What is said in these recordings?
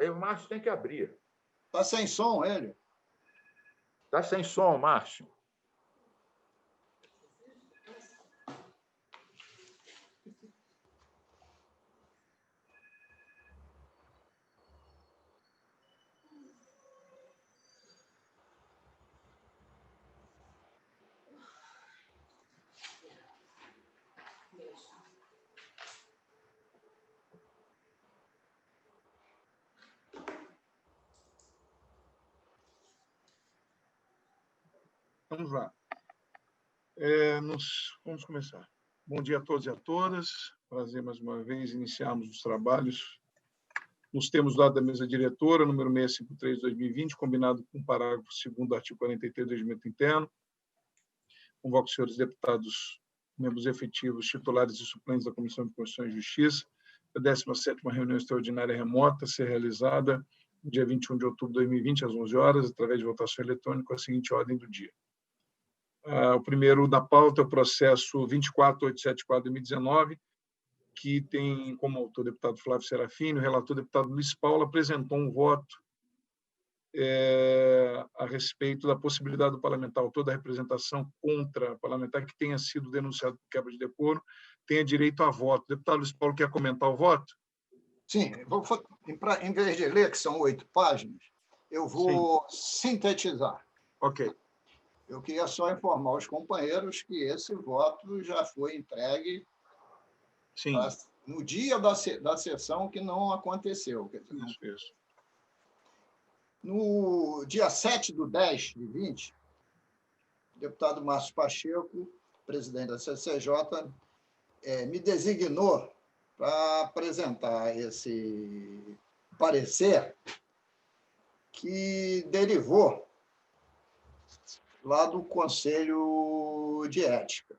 Aí o Márcio tem que abrir. Está sem som, ele. Está sem som, Márcio. Vamos lá. Vamos começar. Bom dia a todos e a todas. Prazer, mais uma vez, iniciarmos os trabalhos nos termos lá da mesa diretora, número 653 de 2020, combinado com o parágrafo 2º do artigo 43 do Regimento Interno. Convoco os senhores deputados, membros efetivos, titulares e suplentes da Comissão de Constituição e Justiça, a 17ª reunião extraordinária remota, a ser realizada no dia 21 de outubro de 2020, às 11 horas, através de votação eletrônica, com a seguinte ordem do dia. O primeiro da pauta é o processo 24874/2019, que tem como autor o deputado Flávio Serafini, o relator o deputado Luiz Paulo apresentou um voto a respeito da possibilidade do parlamentar, autor da representação contra parlamentar que tenha sido denunciado por quebra de decoro, tenha direito a voto. O deputado Luiz Paulo quer comentar o voto? Sim, em vez de ler, que são 8 páginas, eu vou sintetizar. Ok. Eu queria só informar os companheiros que esse voto já foi entregue no dia da sessão, que não aconteceu. Quer dizer, isso. No dia 7/10/20, o deputado Márcio Pacheco, presidente da CCJ, me designou para apresentar esse parecer que derivou lá do Conselho de Ética.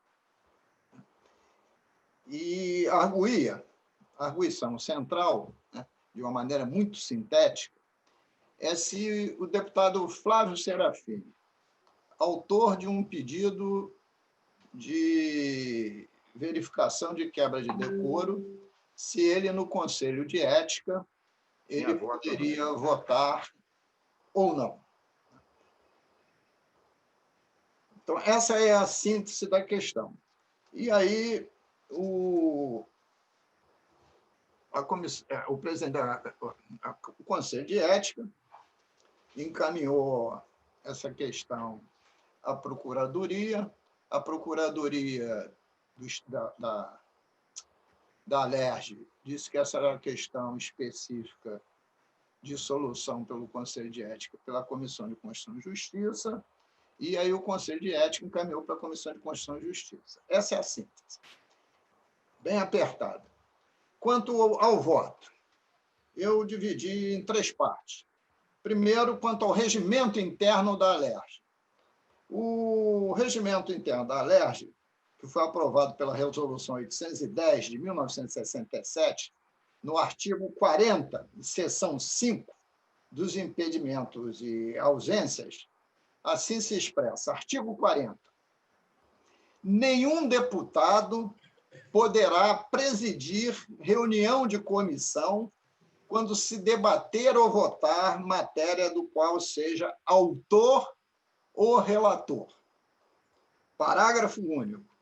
E a arguição central, né, de uma maneira muito sintética, é se o deputado Flávio Serafini, autor de um pedido de verificação de quebra de decoro, se ele, no Conselho de Ética, ele poderia votar ou não. Então, essa é a síntese da questão. E aí, o presidente do Conselho de Ética encaminhou essa questão à Procuradoria. A Procuradoria da Alerj disse que essa era a questão específica de solução pelo Conselho de Ética, pela Comissão de Constituição e Justiça, e aí o Conselho de Ética encaminhou para a Comissão de Constituição e Justiça. Essa é a síntese. Bem apertada. Quanto ao voto, eu dividi em 3 partes. Primeiro, quanto ao regimento interno da Alerj. O regimento interno da Alerj, que foi aprovado pela Resolução 810 de 1967, no artigo 40, seção 5, dos impedimentos e ausências, assim se expressa. Artigo 40. Nenhum deputado poderá presidir reunião de comissão quando se debater ou votar matéria do qual seja autor ou relator. Parágrafo único.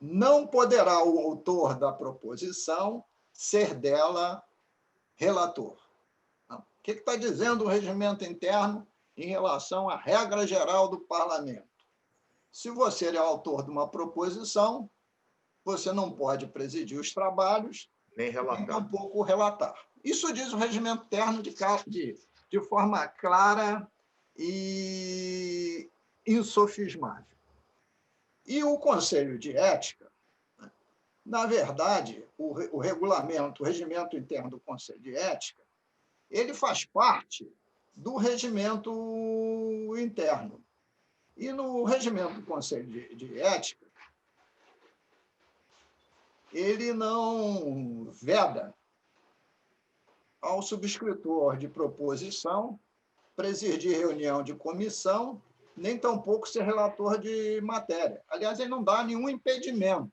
Não poderá o autor da proposição ser dela relator. Não. O que está dizendo o regimento interno em relação à regra geral do parlamento? Se você é autor de uma proposição, você não pode presidir os trabalhos, nem tampouco relatar. Isso diz o regimento interno de forma clara e insofismável. E o Conselho de Ética, na verdade, o regulamento, o regimento interno do Conselho de Ética, ele faz parte do regimento interno. E no regimento do Conselho de Ética, ele não veda ao subscritor de proposição presidir reunião de comissão, nem tampouco ser relator de matéria. Aliás, ele não dá nenhum impedimento.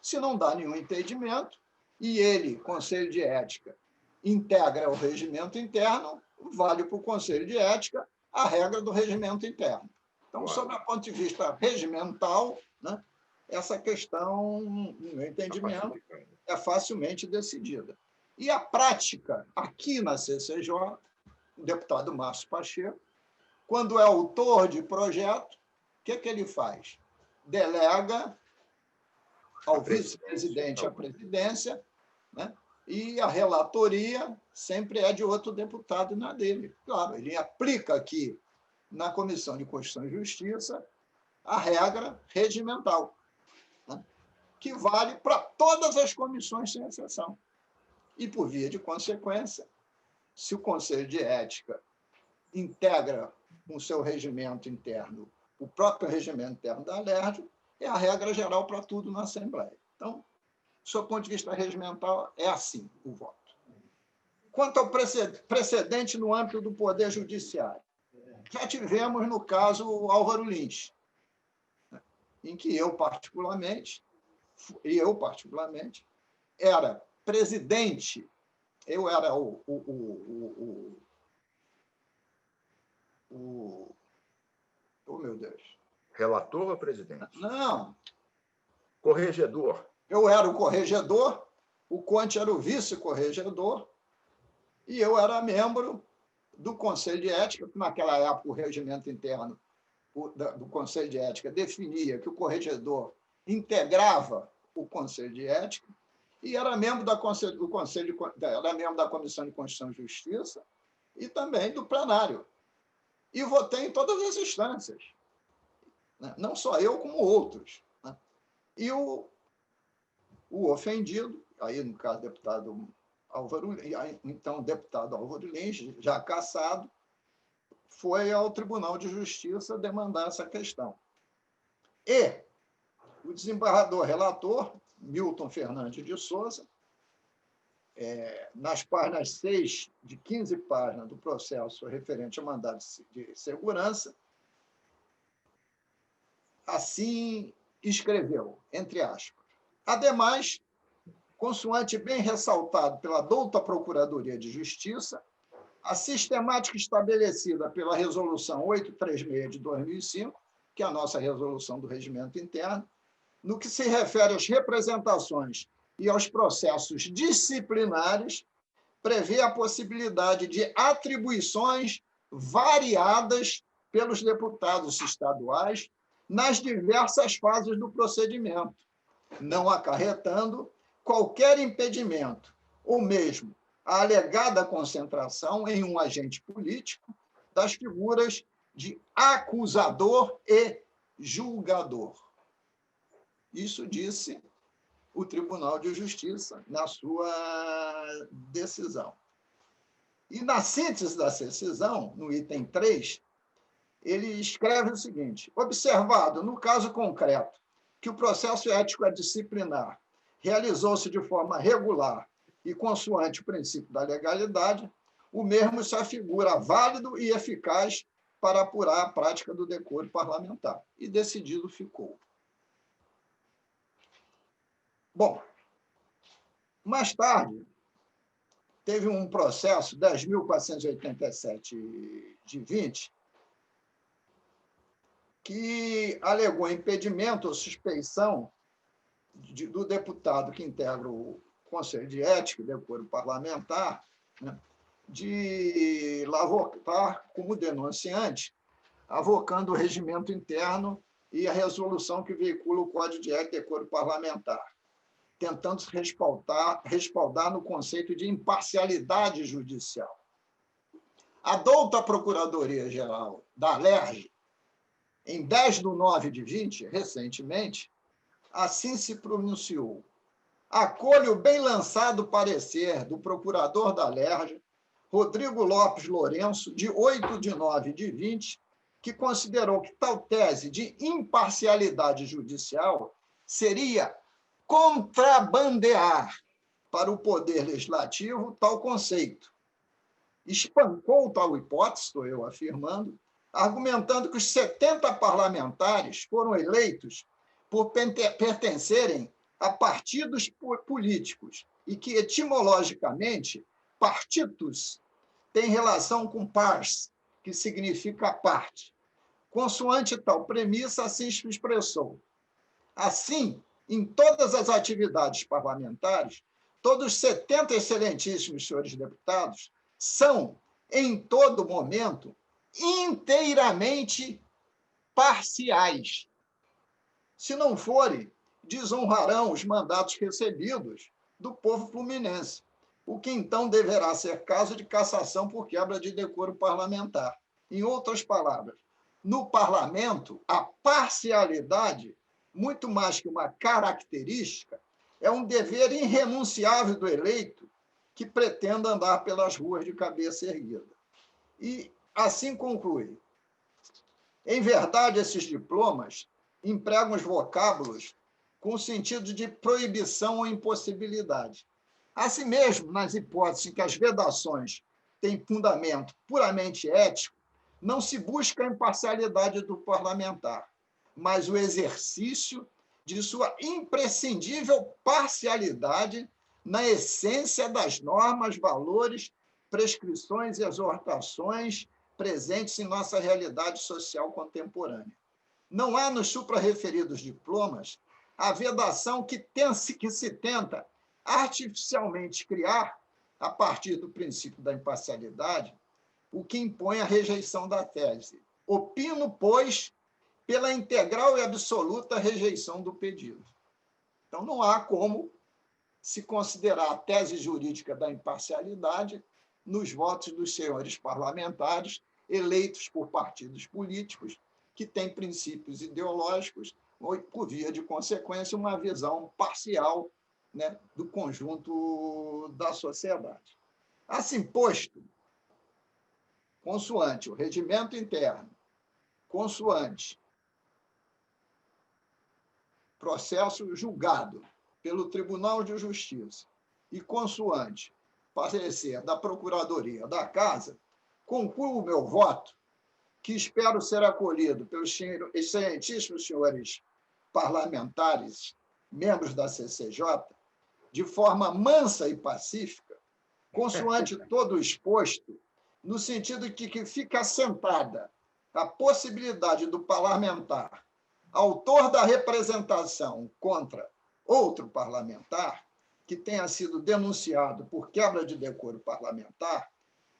Se não dá nenhum impedimento, e ele, Conselho de Ética, integra o regimento interno, vale para o Conselho de Ética a regra do regimento interno. Então, sob o ponto de vista regimental, né, essa questão, no meu entendimento, é facilmente decidida. E a prática, aqui na CCJ, o deputado Márcio Pacheco, quando é autor de projeto, o que ele faz? Delega ao vice-presidente a presidência, né? E a relatoria sempre é de outro deputado e não é dele. Claro, ele aplica aqui na Comissão de Constituição e Justiça a regra regimental, né? Que vale para todas as comissões sem exceção. E, por via de consequência, se o Conselho de Ética integra com o seu regimento interno o próprio regimento interno da LERJ, é a regra geral para tudo na Assembleia. Então, do seu ponto de vista regimental, é assim o voto. Quanto ao precedente no âmbito do Poder Judiciário, já tivemos no caso Álvaro Lins, em que eu, particularmente, era presidente, eu era oh, meu Deus. Relator ou presidente? Não. Corregedor. Eu era o corregedor, o Conte era o vice-corregedor, e eu era membro do Conselho de Ética, que naquela época o regimento interno do Conselho de Ética definia que o corregedor integrava o Conselho de Ética, e era membro da Comissão de Constituição e Justiça e também do plenário. E votei em todas as instâncias, né? Não só eu, como outros, né? E o ofendido, aí no caso deputado deputado Álvaro Lins, já cassado, foi ao Tribunal de Justiça demandar essa questão. E o desembargador relator, Milton Fernandes de Souza, nas páginas 6 de 15 páginas do processo referente ao mandado de segurança, assim escreveu, entre aspas. Ademais, consoante bem ressaltado pela douta Procuradoria de Justiça, a sistemática estabelecida pela Resolução 836 de 2005, que é a nossa resolução do regimento interno, no que se refere às representações e aos processos disciplinares, prevê a possibilidade de atribuições variadas pelos deputados estaduais nas diversas fases do procedimento, não acarretando qualquer impedimento, ou mesmo a alegada concentração em um agente político das figuras de acusador e julgador. Isso disse o Tribunal de Justiça na sua decisão. E na síntese da decisão, no item 3, ele escreve o seguinte: observado, no caso concreto, que o processo ético disciplinar realizou-se de forma regular e consoante o princípio da legalidade, o mesmo se afigura válido e eficaz para apurar a prática do decoro parlamentar. E decidido ficou. Bom, mais tarde, teve um processo, 10.487 de 20, que alegou impedimento ou suspeição do deputado que integra o Conselho de Ética e Decoro Parlamentar, né, de lavoctar como denunciante, avocando o regimento interno e a resolução que veicula o Código de Ética e Decoro Parlamentar, tentando se respaldar no conceito de imparcialidade judicial. A douta Procuradoria-Geral da LERJ, em 10/9/20, recentemente, assim se pronunciou: acolho o bem lançado parecer do procurador da LERJ, Rodrigo Lopes Lourenço, de 8/9/20, que considerou que tal tese de imparcialidade judicial seria contrabandear para o Poder Legislativo tal conceito. Espancou tal hipótese, estou eu afirmando, argumentando que os 70 parlamentares foram eleitos por pertencerem a partidos políticos e que, etimologicamente, partitus tem relação com pars, que significa parte. Consoante tal premissa, assim se expressou. Assim, em todas as atividades parlamentares, todos os 70 excelentíssimos senhores deputados são, em todo momento, inteiramente parciais. Se não forem, desonrarão os mandatos recebidos do povo fluminense, o que então deverá ser caso de cassação por quebra de decoro parlamentar. Em outras palavras, no parlamento, a parcialidade, muito mais que uma característica, é um dever irrenunciável do eleito que pretenda andar pelas ruas de cabeça erguida. E assim conclui. Em verdade, esses diplomas empregam os vocábulos com o sentido de proibição ou impossibilidade. Assim mesmo, nas hipóteses em que as vedações têm fundamento puramente ético, não se busca a imparcialidade do parlamentar, mas o exercício de sua imprescindível parcialidade na essência das normas, valores, prescrições e exortações presentes em nossa realidade social contemporânea. Não há nos suprarreferidos diplomas a vedação que se tenta artificialmente criar, a partir do princípio da imparcialidade, o que impõe a rejeição da tese. Opino, pois, pela integral e absoluta rejeição do pedido. Então, não há como se considerar a tese jurídica da imparcialidade nos votos dos senhores parlamentares eleitos por partidos políticos que têm princípios ideológicos ou, por via de consequência, uma visão parcial, né, do conjunto da sociedade. Assim posto, consoante o regimento interno, consoante processo julgado pelo Tribunal de Justiça e consoante parecer da Procuradoria da Casa, concluo o meu voto, que espero ser acolhido pelos excelentíssimos senhores parlamentares, membros da CCJ, de forma mansa e pacífica, consoante todo o exposto, no sentido de que fica assentada a possibilidade do parlamentar, autor da representação contra outro parlamentar, que tenha sido denunciado por quebra de decoro parlamentar,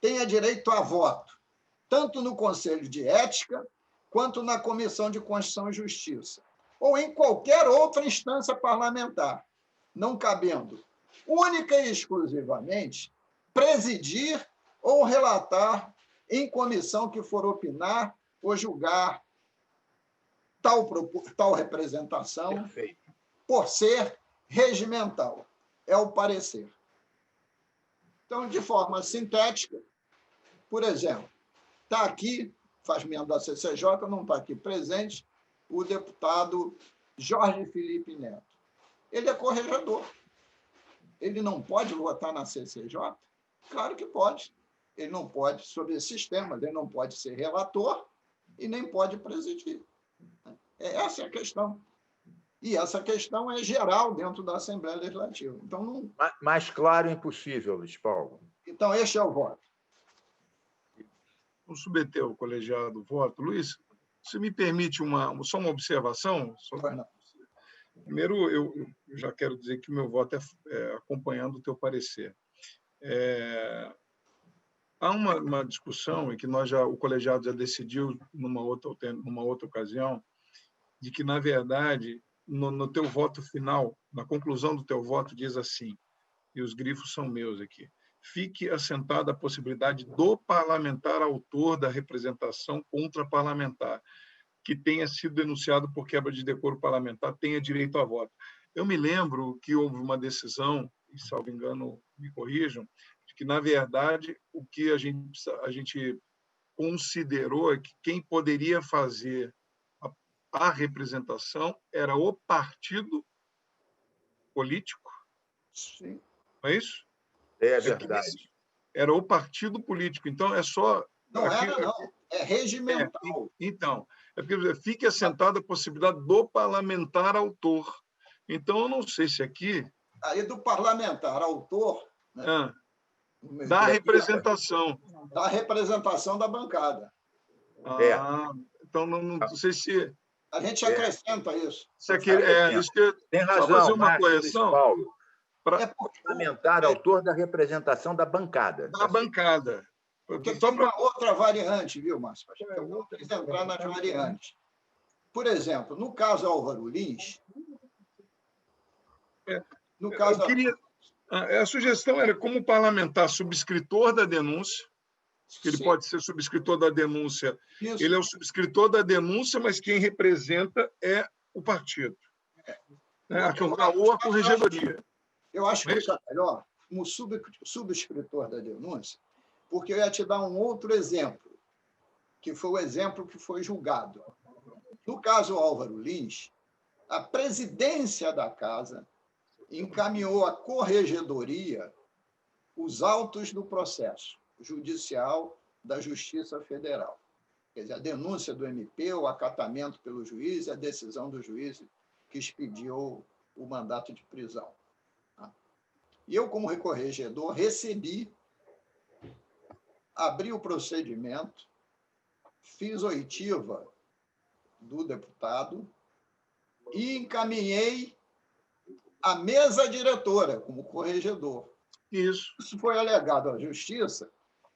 tenha direito a voto, tanto no Conselho de Ética, quanto na Comissão de Constituição e Justiça, ou em qualquer outra instância parlamentar, não cabendo única e exclusivamente presidir ou relatar em comissão que for opinar ou julgar tal representação. Perfeito. Por ser regimental. É o parecer. Então, de forma sintética, por exemplo, está aqui, faz membro da CCJ, não está aqui presente, o deputado Jorge Felipe Neto. Ele é corregedor. Ele não pode votar na CCJ? Claro que pode. Ele não pode, sob esse sistema, ele não pode ser relator e nem pode presidir. Essa é a questão. E essa questão é geral dentro da Assembleia Legislativa. Então, não... Mais claro impossível, Luiz Paulo. Então, este é o voto. Vou submeter o colegiado o voto. Luiz, se me permite só uma observação? Primeiro, eu já quero dizer que o meu voto é acompanhando o teu parecer. Há uma discussão em que o colegiado já decidiu, numa outra ocasião, de que, na verdade, no teu voto final, na conclusão do teu voto, diz assim, e os grifos são meus aqui, fique assentada a possibilidade do parlamentar autor da representação contra-parlamentar, que tenha sido denunciado por quebra de decoro parlamentar, tenha direito a voto. Eu me lembro que houve uma decisão, e, salvo engano, me corrijam, de que, na verdade, o que a gente considerou é que quem poderia fazer a representação era o partido político. Sim. Não é isso? É verdade. Era o partido político. Então, é só... Não era, não. É regimental. Então, é porque fique assentada a possibilidade do parlamentar autor. Então, eu não sei se aqui... Aí, do parlamentar autor, né, Da representação. Da representação da bancada. Então, não sei se... A gente acrescenta isso. Isso que tem razão, só fazer uma Márcio, correção. Paulo. É porque Parlamentar, autor da representação da bancada. Da bancada. Porque tem uma outra variante, viu, Márcio? Eu vou entrar nas variantes. Por exemplo, no caso Álvaro Lins, no caso... A sugestão era como parlamentar subscritor da denúncia, ele pode ser subscritor da denúncia, Isso. ele é o subscritor da denúncia, mas quem representa é o partido. Ou a corregedoria. Eu acho que fica melhor como subscritor da denúncia, porque eu ia te dar um outro exemplo, que foi o exemplo que foi julgado. No caso Álvaro Lins, a presidência da Casa encaminhou à corregedoria os autos do processo judicial da Justiça Federal. Quer dizer, a denúncia do MP, o acatamento pelo juiz e a decisão do juiz que expediu o mandato de prisão. E eu, como corregedor, recebi, abri o procedimento, fiz oitiva do deputado e encaminhei à mesa diretora, como corregedor. Isso foi alegado à Justiça.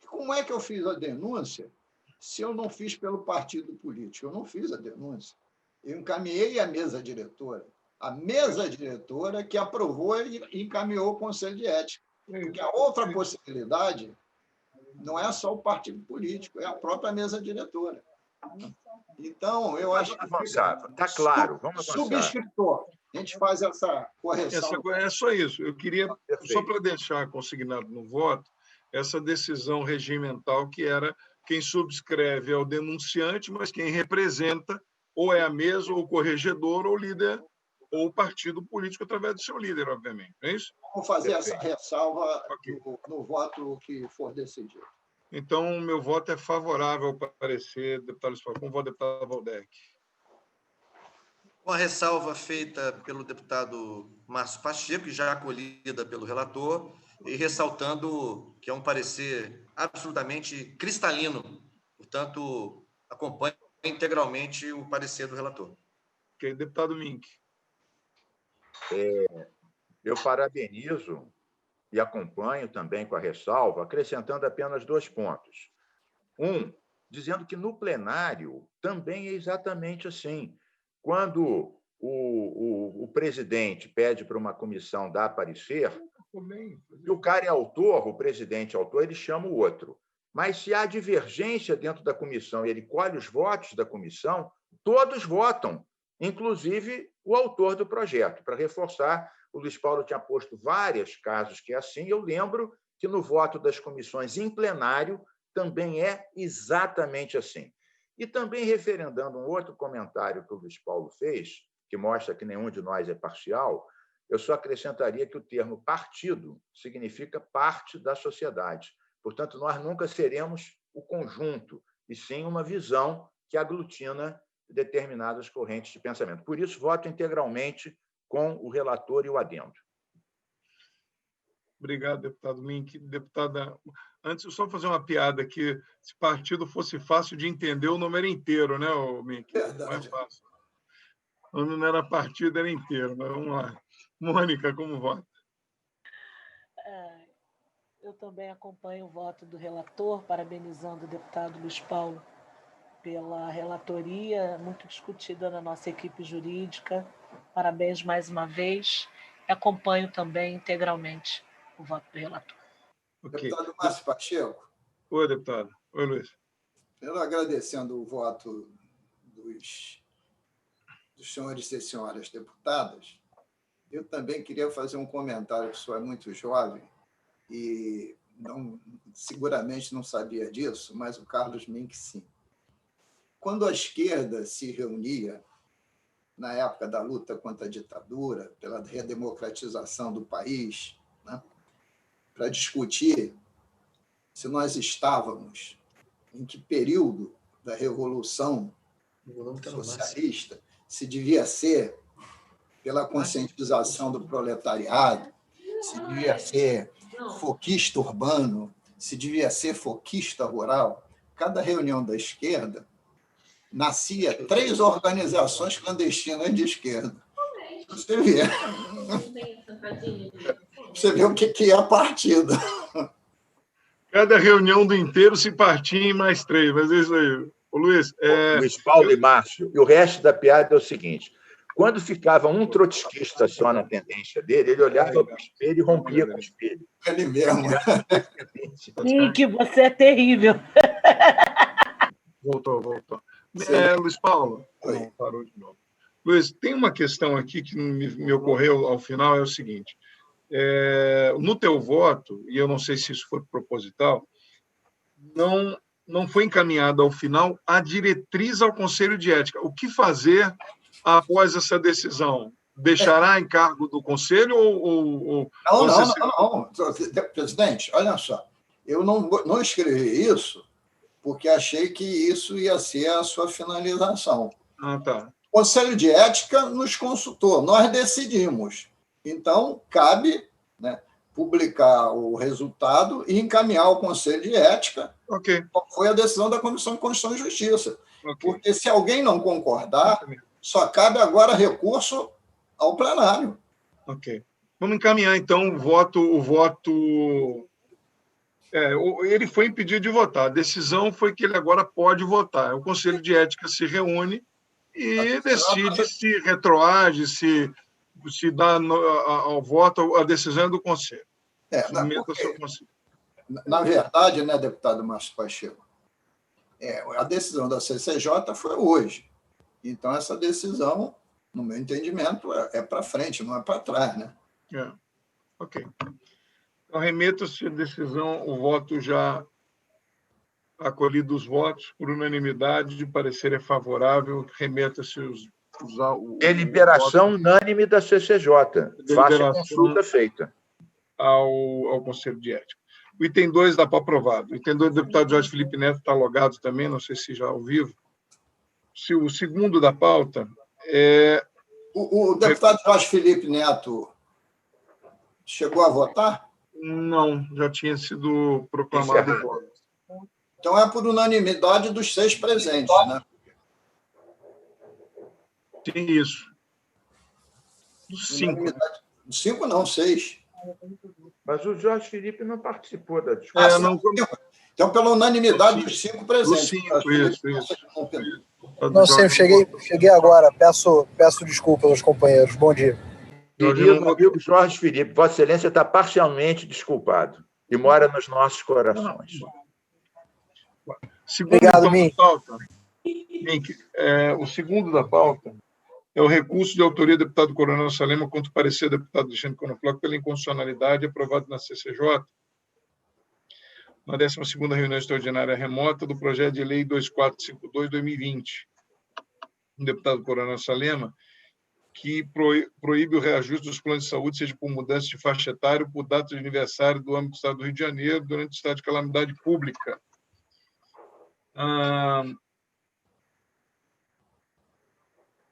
Como é que eu fiz a denúncia se eu não fiz pelo partido político? Eu não fiz a denúncia. Eu encaminhei à mesa diretora. A mesa diretora que aprovou e encaminhou o Conselho de Ética. Porque a outra possibilidade não é só o partido político, é a própria mesa diretora. Então, eu acho que... Está claro, vamos avançar. Subscritor. A gente faz essa correção. É só isso. Eu queria, só para deixar consignado no voto, essa decisão regimental que era quem subscreve é o denunciante, mas quem representa ou é a mesa, ou o corregedor, ou o líder, ou o partido político através do seu líder, obviamente. Não é isso? Vamos fazer essa ressalva no voto que for decidido. Então, o meu voto é favorável ao parecer, deputado Luiz Paulo. Como voto, deputado Waldeck? Com a ressalva feita pelo deputado Márcio Pacheco, já acolhida pelo relator, e ressaltando que é um parecer absolutamente cristalino, portanto, acompanho integralmente o parecer do relator. Ok, deputado Mink. Eu parabenizo e acompanho também com a ressalva, acrescentando apenas 2 pontos. Dizendo que no plenário também é exatamente assim. Quando o presidente pede para uma comissão dar parecer, e o cara é autor, o presidente é autor, ele chama o outro. Mas se há divergência dentro da comissão e ele colhe os votos da comissão, todos votam, inclusive o autor do projeto. Para reforçar, o Luiz Paulo tinha posto vários casos que é assim, eu lembro que no voto das comissões em plenário também é exatamente assim. E também referendando um outro comentário que o Luiz Paulo fez, que mostra que nenhum de nós é parcial, eu só acrescentaria que o termo partido significa parte da sociedade. Portanto, nós nunca seremos o conjunto, e sim uma visão que aglutina determinadas correntes de pensamento. Por isso, voto integralmente com o relator e o adendo. Obrigado, deputado Mink. Deputada, antes, eu só fazer uma piada aqui. Se partido fosse fácil de entender, o nome era inteiro, né, Mink? Não é fácil. O nome não era partido, era inteiro. Mas vamos lá. Mônica, como vota? Eu também acompanho o voto do relator, parabenizando o deputado Luiz Paulo pela relatoria, muito discutida na nossa equipe jurídica. Parabéns mais uma vez. Acompanho também integralmente o voto do relator. Okay. Deputado Márcio Pacheco. Oi, deputado. Oi, Luiz. Eu agradecendo o voto dos senhores e senhoras deputadas, eu também queria fazer um comentário, que o senhor é muito jovem e seguramente não sabia disso, mas o Carlos Mink sim. Quando a esquerda se reunia, na época da luta contra a ditadura, pela redemocratização do país, né, para discutir se nós estávamos em que período da Revolução Socialista, se devia ser pela conscientização do proletariado, se devia ser foquista urbano, se devia ser foquista rural. Cada reunião da esquerda nascia 3 organizações clandestinas de esquerda. Você vê. Você vê o que é partido. Cada reunião do inteiro se partia em mais 3, mas é isso aí. Ô, Luiz... Luiz Paulo e Márcio, e o resto da piada é o seguinte: quando ficava um trotskista só na tendência dele, ele olhava para o espelho e rompia com o espelho. Ele mesmo. Ih, que você é terrível. Voltou. Luiz Paulo. Não, parou de novo. Luiz, tem uma questão aqui que me ocorreu ao final, é o seguinte. No teu voto, e eu não sei se isso foi proposital, não foi encaminhada ao final a diretriz ao Conselho de Ética. O que fazer após essa decisão? Deixará em cargo do Conselho ou Não. Presidente, olha só. Eu não escrevi isso porque achei que isso ia ser a sua finalização. Tá. O Conselho de Ética nos consultou, nós decidimos. Então, cabe, né, publicar o resultado e encaminhar ao Conselho de Ética. Ok. Foi a decisão da Comissão de Constituição e Justiça. Okay. Porque se alguém não concordar, só cabe agora recurso ao plenário. Ok. Vamos encaminhar, então, o voto... ele foi impedido de votar. A decisão foi que ele agora pode votar. O Conselho de Ética se reúne e decide se retroage, se dá ao voto a decisão do Conselho. Na verdade, né, deputado Márcio Pacheco, a decisão da CCJ foi hoje. Então, essa decisão, no meu entendimento, é para frente, não é para trás, né? Ok. Então, remeta-se a decisão, o voto já acolhido os votos, por unanimidade, de parecer é favorável, remeta-se deliberação unânime da CCJ. Faça a consulta feita. Ao Conselho de Ética. O item 2 dá para aprovado. O item 2 do deputado Jorge Felipe Neto está logado também, não sei se já ao vivo. O segundo da pauta é... O deputado Jorge Felipe Neto chegou a votar? Não, já tinha sido proclamado o voto. Então, é por unanimidade dos 6 presentes, né? Tem isso. Dos 5. 5 não, 6. Mas o Jorge Felipe não participou da discussão. Então, pela unanimidade dos 5 presentes. Isso. Não sei, eu cheguei agora. Peço desculpas aos companheiros. Bom dia. Querido amigo Jorge Felipe, Vossa Excelência está parcialmente desculpado e mora nos nossos corações. Obrigado, Mim. O segundo da pauta é o recurso de autoria do deputado Coronel Salema contra o parecer do deputado Alexandre Konoflock pela inconstitucionalidade aprovado na CCJ na 12ª reunião extraordinária remota do projeto de lei 2452/2020. O deputado Coronel Salema, que proíbe o reajuste dos planos de saúde, seja por mudança de faixa etária ou por data de aniversário do âmbito do Estado do Rio de Janeiro, durante o estado de calamidade pública.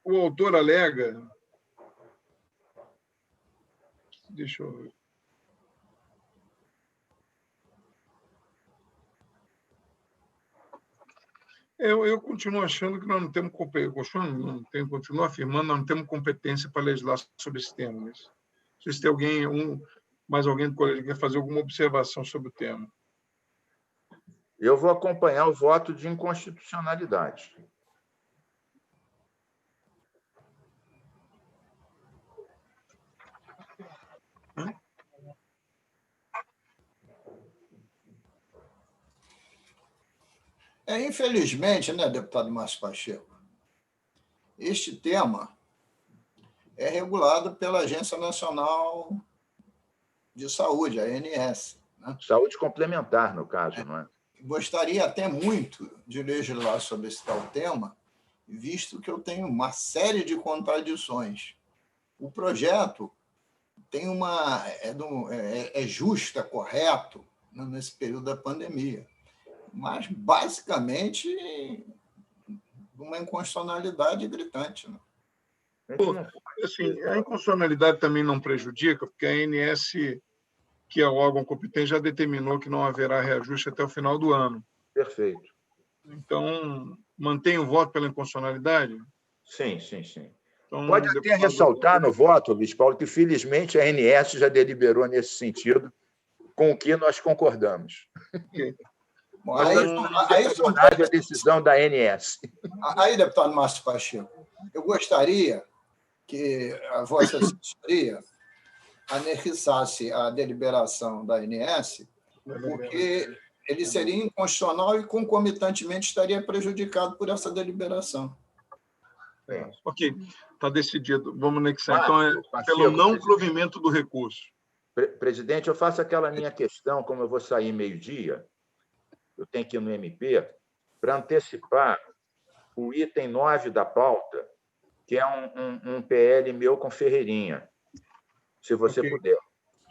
O autor alega... Deixa eu ver. Eu continuo achando que nós não temos competência, continuo afirmando que nós não temos competência para legislar sobre esse tema. Mas, não sei se tem mais alguém do colégio que quer fazer alguma observação sobre o tema. Eu vou acompanhar o voto de inconstitucionalidade. Infelizmente, né, deputado Márcio Pacheco, este tema é regulado pela Agência Nacional de Saúde, a ANS. Né? Saúde complementar, no caso, não é? Gostaria até muito de legislar sobre esse tal tema, visto que eu tenho uma série de contradições. O projeto tem é justo, é correto, né, nesse período da pandemia, mas, basicamente, uma inconstitucionalidade gritante. Né? Assim, a inconstitucionalidade também não prejudica, porque a ANS que é o órgão competente, já determinou que não haverá reajuste até o final do ano. Perfeito. Então, mantém o voto pela inconstitucionalidade? Sim, sim, sim. Então, Pode até ressaltar no voto, Luiz Paulo, que felizmente a ANS já deliberou nesse sentido, com o que nós concordamos. Okay. Bom, a decisão da ANS. Aí, deputado Márcio Pacheco, eu gostaria que a Vossa Assessoria anexasse a deliberação da ANS, porque ele seria inconstitucional e, concomitantemente, estaria prejudicado por essa deliberação. Ok, está decidido. Vamos anexar. Então, pelo não provimento do recurso. Presidente, eu faço aquela minha questão, como eu vou sair meio-dia, eu tenho que ir no MP, para antecipar o item 9 da pauta, que é um PL meu com Ferreirinha, se você puder.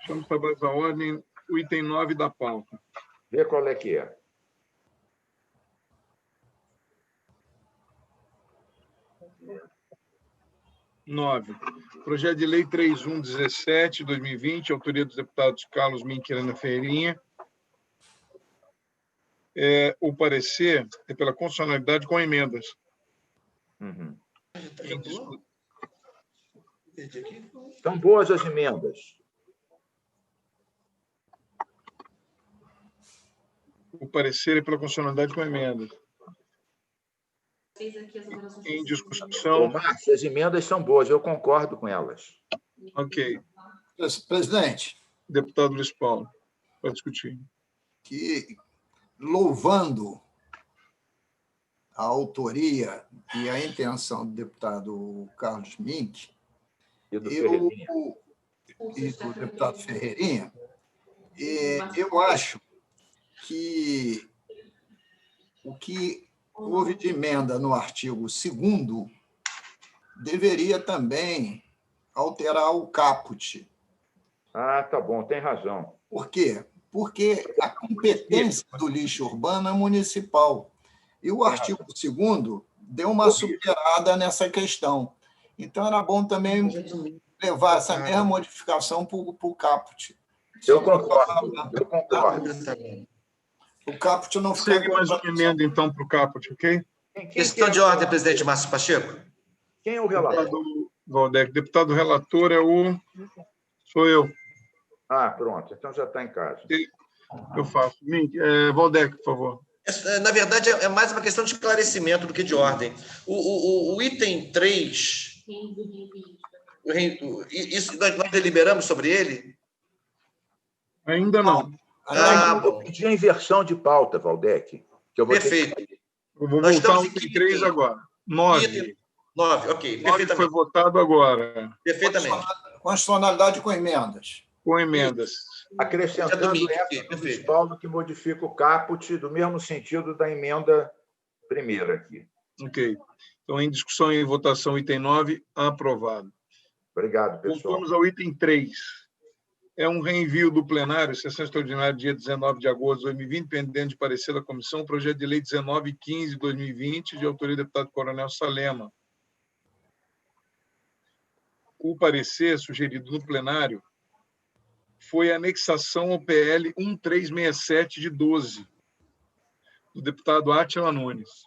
Vamos para a ordem, o item 9 da pauta. Vê qual é que é. Projeto de Lei 3117, 2020, autoria dos deputados Carlos Mink e Helena Ferreirinha. O parecer é pela constitucionalidade com emendas. Uhum. Estão boas as emendas. O parecer é pela constitucionalidade com emendas. Em discussão. Márcio, as emendas são boas, eu concordo com elas. Ok. Presidente. Deputado Luiz Paulo, para discutir. Que, louvando a autoria e a intenção do deputado Carlos Mink e do deputado Ferreirinha, eu acho que o que houve de emenda no artigo 2º deveria também alterar o caput. Ah, tá bom, tem razão. Por quê? Porque a competência do lixo urbano é municipal. E o artigo 2º deu uma superada nessa questão. Então, era bom também levar essa mesma modificação para o caput. Eu concordo. O caput não fica... Segue mais uma emenda, então, para o caput, ok? Questão de ordem, presidente Márcio Pacheco. Quem é o relator? Deputado Valdec. Deputado relator sou eu. Ah, pronto. Então já está em casa. Eu faço. Valdec, por favor. Na verdade, é mais uma questão de esclarecimento do que de ordem. O item 3, isso nós deliberamos sobre ele? Ainda não. Eu pedi a inversão de pauta, Valdec. Que eu vou Perfeito. Eu vou voltar ao item 3 agora. 9. 9, ok. Perfeitamente. Foi votado agora. Perfeitamente. Constitucionalidade com emendas. Com emendas. Acrescentando essa do Paulo, que modifica o caput do mesmo sentido da emenda primeira aqui. Ok. Então, em discussão e votação, item 9, aprovado. Obrigado, pessoal. Voltamos ao item 3. É um reenvio do plenário, sessão extraordinária, dia 19 de agosto de 2020, pendente de parecer da comissão, projeto de lei 1915 de 2020, de autoria do deputado Coronel Salema. O parecer sugerido no plenário foi a anexação ao PL 1367 de 12, do deputado Átila Nunes.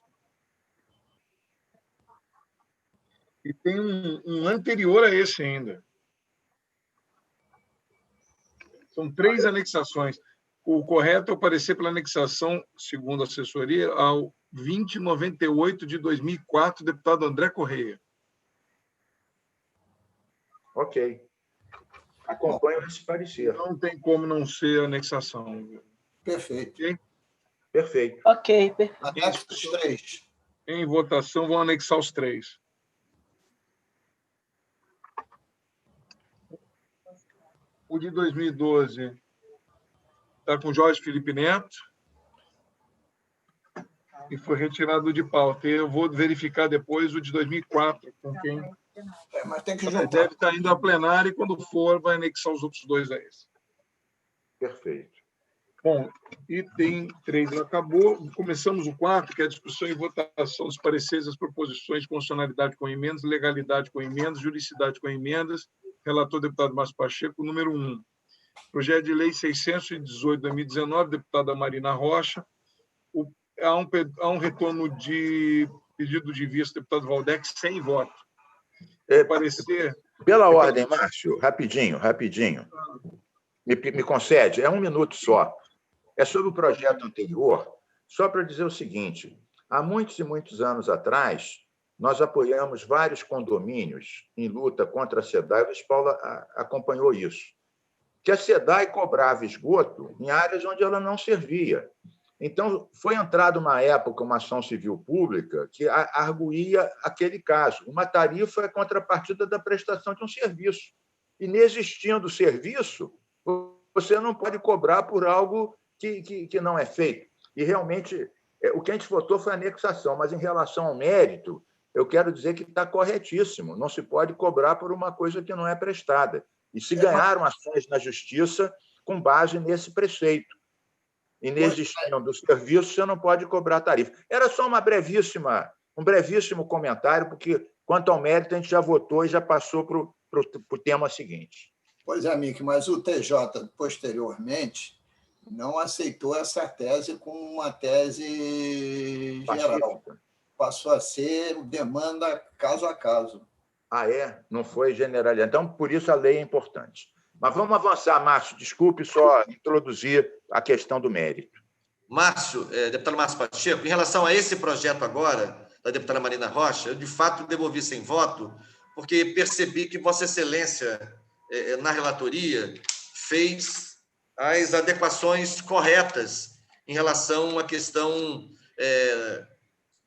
E tem um anterior a esse ainda. São 3 anexações. O correto é o parecer pela anexação, segundo a assessoria, ao 2098 de 2004, deputado André Correia. Ok. Acompanho esse parecer. Não tem como não ser anexação. Perfeito. Okay? Perfeito. Ok, perfeito. Anexo os 3. Em votação, vão anexar os 3. O de 2012 está com Jorge Felipe Neto e foi retirado de pauta. Eu vou verificar depois o de 2004, com quem... Mas tem que juntar. Deve estar indo a plenário e, quando for, vai anexar os outros 2 a esse. Perfeito. Bom, item 3 acabou. Começamos o 4, que é a discussão e votação dos pareceres das proposições de constitucionalidade com emendas, legalidade com emendas, juridicidade com emendas. Relator deputado Márcio Pacheco, número 1. Projeto de Lei 618/2019, deputada Marina Rocha. Há um retorno de pedido de vista, deputado Valdec, sem voto. Parecer... Pela ordem, Márcio, rapidinho. Me concede, é 1 minuto só. É sobre o projeto anterior, só para dizer o seguinte: há muitos e muitos anos atrás, nós apoiamos vários condomínios em luta contra a SEDAI, o Luiz Paulo acompanhou isso, que a SEDAI cobrava esgoto em áreas onde ela não servia. Então, foi entrada uma época uma ação civil pública que arguía aquele caso. Uma tarifa é contrapartida da prestação de um serviço. Inexistindo o serviço, você não pode cobrar por algo que não é feito. E, realmente, o que a gente votou foi anexação, mas, em relação ao mérito, eu quero dizer que está corretíssimo. Não se pode cobrar por uma coisa que não é prestada. E se ganharam ações na Justiça com base nesse preceito. Inexistindo o serviço, você não pode cobrar tarifa. Era só um brevíssimo comentário, porque, quanto ao mérito, a gente já votou e já passou para o tema seguinte. Pois é, Mick, mas o TJ, posteriormente, não aceitou essa tese como uma tese geral. Passou a ser demanda caso a caso. É? Não foi generalizado. Então, por isso, a lei é importante. Mas vamos avançar, Márcio. Desculpe só introduzir a questão do mérito. Márcio, deputado Márcio Pacheco, em relação a esse projeto agora, da deputada Marina Rocha, eu, de fato, devolvi sem voto, porque percebi que Vossa Excelência, na relatoria, fez as adequações corretas em relação à questão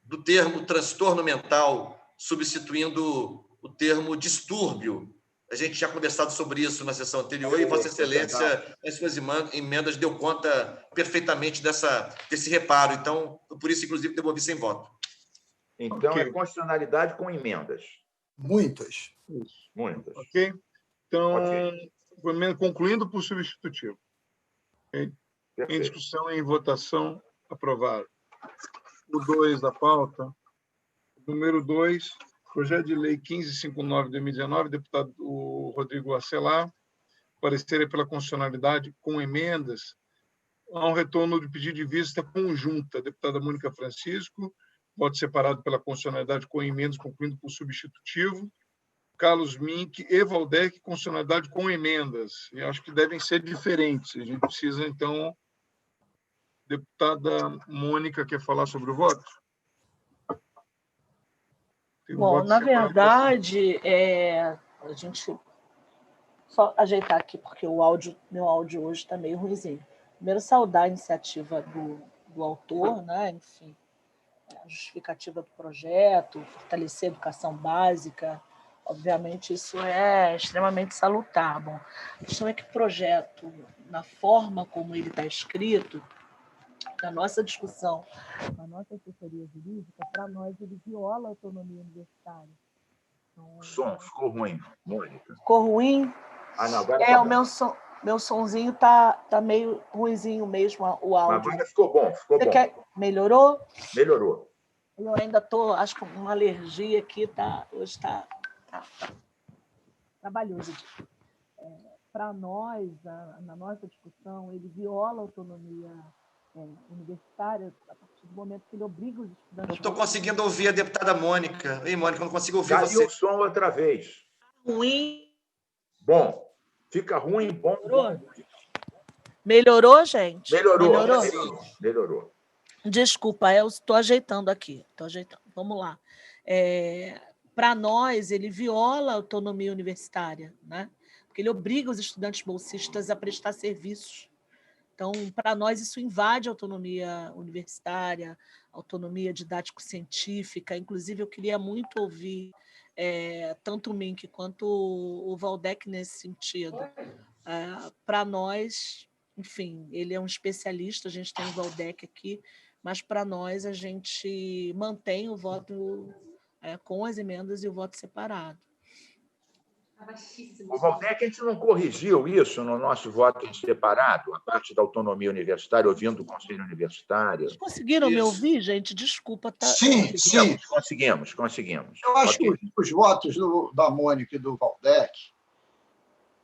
do termo transtorno mental, substituindo o termo distúrbio. A gente já conversado sobre isso na sessão anterior e Vossa Excelência, nas suas emendas, deu conta perfeitamente desse reparo. Então, por isso, inclusive, devolvi sem voto. Então, okay. É constitucionalidade com emendas. Muitas. Muitas. Ok? Então, concluindo por substitutivo. Okay? Em discussão e em votação, aprovado. O 2 da pauta. Número 2, projeto de lei 1559/2019, deputado Rodrigo Acelar. Parecer pela constitucionalidade com emendas. Há um retorno de pedido de vista conjunta. Deputada Mônica Francisco. Voto separado pela constitucionalidade com emendas, concluindo por substitutivo. Carlos Mink e Valdec, constitucionalidade com emendas. E acho que devem ser diferentes. A gente precisa, então... Deputada Mônica, quer falar sobre o voto? Bom, na verdade, a gente... Só ajeitar aqui, porque meu áudio hoje está meio ruimzinho. Primeiro, saudar a iniciativa do autor, né? Enfim, a justificativa do projeto, fortalecer a educação básica. Obviamente, isso é extremamente salutar. Bom, a questão é que o projeto, na forma como ele está escrito, na nossa discussão, na nossa assessoria jurídica, para nós, ele viola a autonomia universitária. Então, o som ficou ruim, Mônica. Ficou ruim? Não, agora o meu sonzinho tá meio ruinzinho mesmo, o áudio. Agora ficou bom, ficou bom. Melhorou? Melhorou. Eu ainda estou, acho que uma alergia aqui hoje está trabalhoso. Para nós, na nossa discussão, ele viola a autonomia universitária a partir do momento que ele obriga os estudantes... Não estou conseguindo ouvir a deputada Mônica. Ei, Mônica, não consigo ouvir você. Caiu o som outra vez. Ruim. Bom. Fica ruim, bom. Melhorou, gente? Melhorou. Desculpa, eu estou ajeitando aqui. Vamos lá. Para nós, ele viola a autonomia universitária, né? Porque ele obriga os estudantes bolsistas a prestar serviços. Então, para nós, isso invade a autonomia universitária, autonomia didático-científica. Inclusive, eu queria muito ouvir tanto o Mink quanto o Valdec nesse sentido. Para nós, enfim, ele é um especialista, a gente tem o Valdec aqui, mas para nós a gente mantém o voto com as emendas e o voto separado. O Valdec, a gente não corrigiu isso no nosso voto separado, a parte da autonomia universitária, ouvindo o Conselho Universitário. Vocês conseguiram me ouvir, gente? Desculpa. Sim. Conseguimos. Eu acho que os votos da Mônica e do Valdec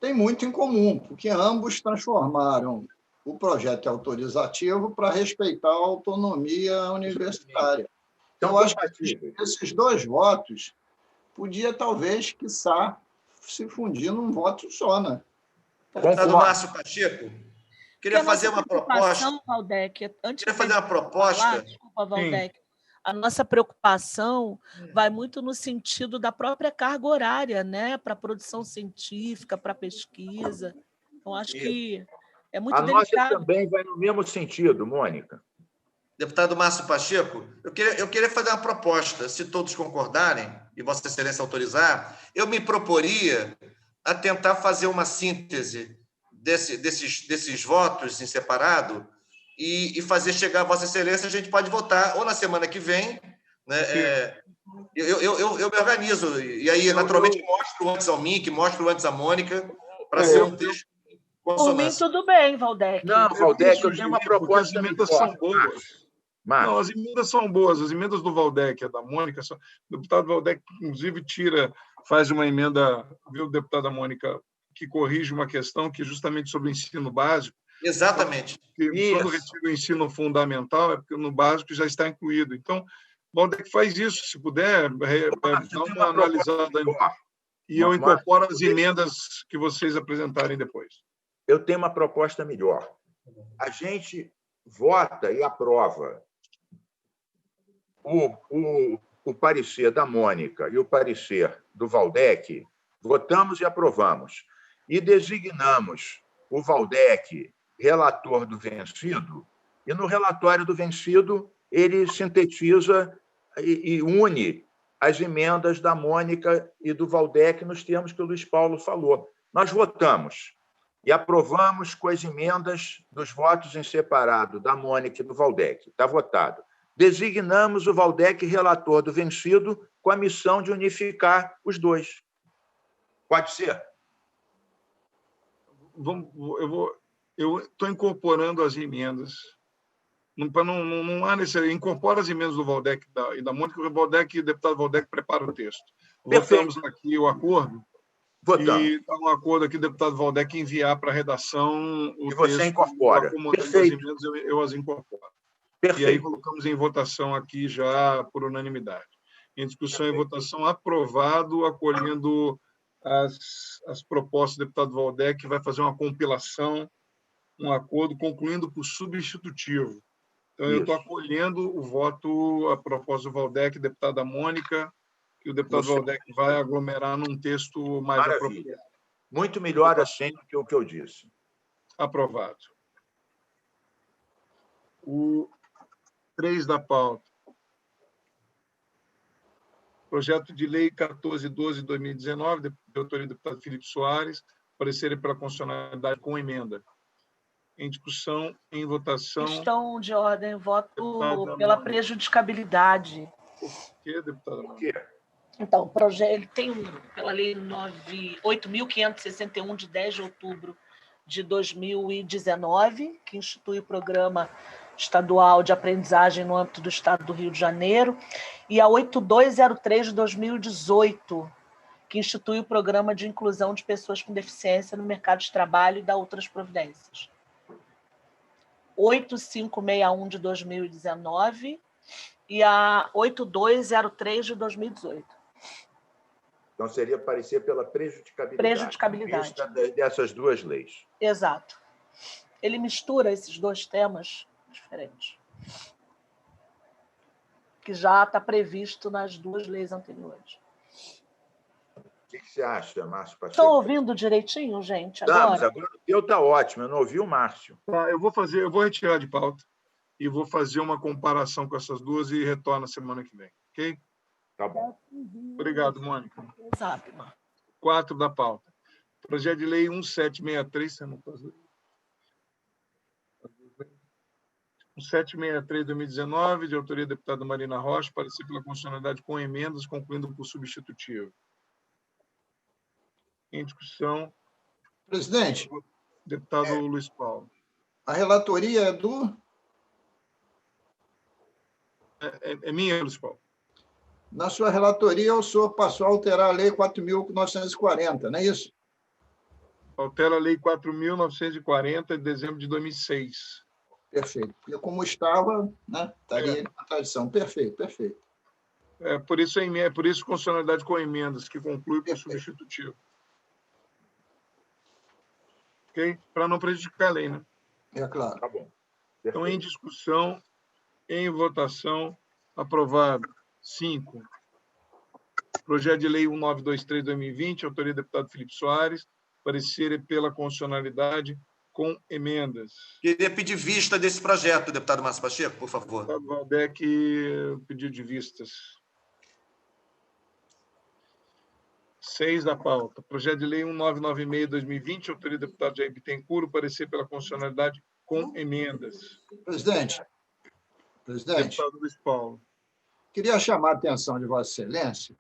têm muito em comum, porque ambos transformaram o projeto autorizativo para respeitar a autonomia universitária. Então, eu acho que esses dois votos podia, talvez, quiçá, se fundir num voto só, né? Deputado Márcio Pacheco, queria fazer uma proposta. Valdec, antes queria fazer uma proposta. Falar, desculpa, Valdec. A nossa preocupação vai muito no sentido da própria carga horária, né? Para a produção científica, para a pesquisa. Então, acho que é muito delicado. A nossa também vai no mesmo sentido, Mônica. Deputado Márcio Pacheco, eu queria fazer uma proposta, se todos concordarem, e Vossa Excelência autorizar, eu me proporia a tentar fazer uma síntese desses votos em separado e fazer chegar a Vossa Excelência, a gente pode votar ou na semana que vem, né? Eu me organizo, e aí, naturalmente, mostro antes ao Mink, mostro antes à Mônica, para ser um texto Por mim, tudo bem, Valdec. Não, Valdec, eu tenho uma proposta. As emendas são boas. Não, as emendas são boas. As emendas do Valdec e da Mônica, o deputado Valdec, inclusive, faz uma emenda, viu, deputada Mônica, que corrige uma questão que é justamente sobre o ensino básico. Exatamente. Quando retira o ensino fundamental, é porque no básico já está incluído. Então, Valdec faz isso, se puder, dá uma analisada. E eu incorporo as emendas que vocês apresentarem depois. Eu tenho uma proposta melhor. A gente vota e aprova o parecer da Mônica e o parecer do Valdec, votamos e aprovamos, e designamos o Valdec relator do vencido, e no relatório do vencido ele sintetiza e une as emendas da Mônica e do Valdec nos termos que o Luiz Paulo falou. Nós votamos e aprovamos com as emendas dos votos em separado da Mônica e do Valdec. Está votado. Designamos o Valdec relator do vencido com a missão de unificar os dois. Pode ser? Eu estou incorporando as emendas. Não há necessidade. Incorpora as emendas do Valdec e da Mônica, o deputado Valdec prepara o texto. Votamos aqui o acordo. Votamos. E está um acordo aqui, deputado Valdec, enviar para a redação o e você texto. Incorpora. Perfeito. As emendas, eu as incorporo. Perfeito. E aí colocamos em votação aqui já por unanimidade. Em discussão e votação, aprovado, acolhendo as propostas do deputado Valdec, que vai fazer uma compilação, um acordo, concluindo por substitutivo. Então, eu estou acolhendo o voto, a proposta do Valdec, deputada Mônica, que o deputado Valdec vai aglomerar num texto mais apropriado. Muito melhor assim do que o que eu disse. Aprovado. O 3 da pauta. Projeto de Lei 1412/2019, de autoria do deputado Felipe Soares, parecer pela constitucionalidade com emenda. Em discussão, em votação. Questão de ordem, voto pela prejudicabilidade. Por que, deputada? Por quê? Então, o projeto ele tem, pela Lei 8.561, de 10 de outubro de 2019, que institui o Programa Estadual de Aprendizagem no âmbito do Estado do Rio de Janeiro, e a 8203 de 2018, que institui o Programa de Inclusão de Pessoas com Deficiência no Mercado de Trabalho e dá outras providências. 8561 de 2019 e a 8203 de 2018. Então, seria parecer pela prejudicabilidade. Prejudicabilidade. Dessas duas leis. Exato. Ele mistura esses dois temas diferentes, que já está previsto nas duas leis anteriores. O que você acha, Márcio Pacheco? Estão ouvindo direitinho, gente? Agora o teu está ótimo, eu não ouvi o Márcio. Tá, eu vou retirar de pauta e vou fazer uma comparação com essas duas e retorno na semana que vem, ok? Tá bom. Obrigado, Mônica. Exato, Marco. 4 da pauta. Projeto de Lei 1763, 1763 de 2019, de autoria da deputada Marina Rocha, parecer pela constitucionalidade com emendas, concluindo por substitutivo. Em discussão. Presidente. Deputado Luiz Paulo. A relatoria é do... É minha, Luiz Paulo. Na sua relatoria, o senhor passou a alterar a Lei 4.940, não é isso? Altera a Lei 4.940, de dezembro de 2006. Perfeito. Porque como estava, né, estaria em contradição. Perfeito, perfeito. Por isso constitucionalidade com emendas, que conclui por substitutivo. Ok? Para não prejudicar a lei, né? É claro. Tá bom. Então, em discussão, em votação, aprovado. 5. Projeto de Lei 1923/2020, autoria do deputado Felipe Soares, parecer pela constitucionalidade com emendas. Queria pedir vista desse projeto, deputado Márcio Pacheco, por favor. Deputado Valdec, pedido de vistas. 6 da pauta. Projeto de Lei 1996/2020, autoria do deputado Jair Bittencourt, parecer pela constitucionalidade com emendas. Presidente, Deputado Luiz Paulo. queria chamar a atenção de Vossa Excelência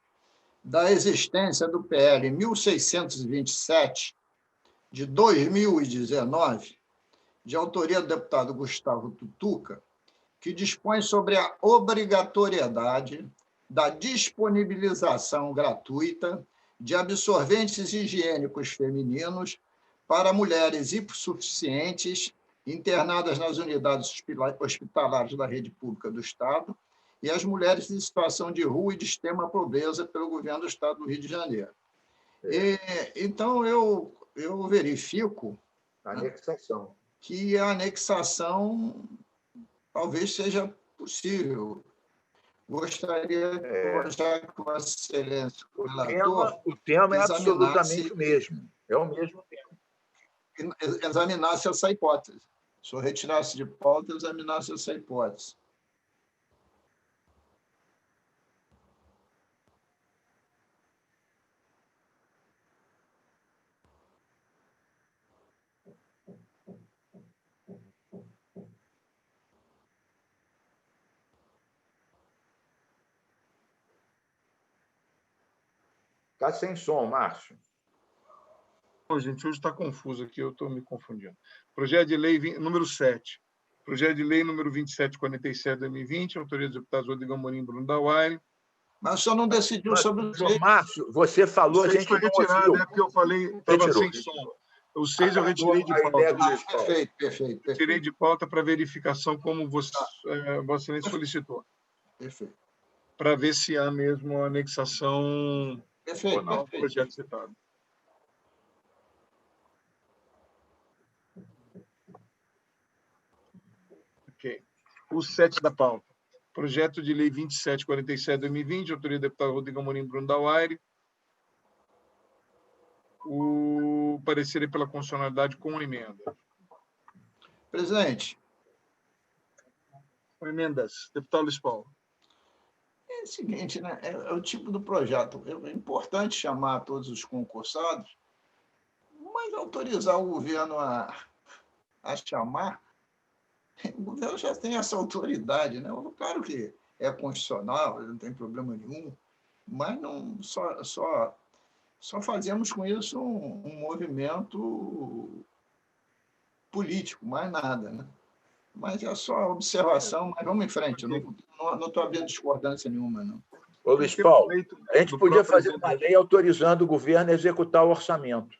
da existência do PL 1627, de 2019, de autoria do deputado Gustavo Tutuca, que dispõe sobre a obrigatoriedade da disponibilização gratuita de absorventes higiênicos femininos para mulheres hipossuficientes internadas nas unidades hospitalares da rede pública do Estado e as mulheres em situação de rua e de extrema pobreza pelo governo do Estado do Rio de Janeiro. Então, eu verifico Anexação. que a anexação talvez seja possível. Gostaria, já que Vossa Excelência, o relator, o tema é absolutamente o mesmo. É o mesmo tema. Examinasse essa hipótese. Se eu retirasse de pauta, examinasse essa hipótese. Está sem som, Márcio. Bom, gente, hoje está confuso aqui, eu estou me confundindo. Projeto de Lei número 7. Projeto de Lei número 2747/2020, autoria dos deputados Rodrigo Amorim e Bruno Dauaire. Mas o senhor não decidiu sobre o 6. Márcio, você falou, a gente foi retirado, é porque eu falei, estava sem som. O 6 eu retirei de pauta. Perfeito. Tirei de pauta para verificação, como Vossa Excelência solicitou. Perfeito. Para ver se há mesmo anexação Perfeito. ao projeto citado. Ok. O 7 da pauta. Projeto de Lei 2747/2020, autoria do deputado Rodrigo Amorim e Bruno Dauaire. O parecer é pela constitucionalidade com emenda. Presidente. Com emendas. Deputado Luiz Paulo. É o seguinte, né? É o tipo do projeto. É importante chamar todos os concursados, mas autorizar o governo a chamar, o governo já tem essa autoridade, né? Claro que é constitucional, não tem problema nenhum, mas não só fazemos com isso um movimento político, mais nada, né? Mas é só observação, mas vamos em frente. Eu não estou havendo discordância nenhuma, não. Ô, Luiz Paulo, a gente podia fazer uma lei autorizando o governo a executar o orçamento.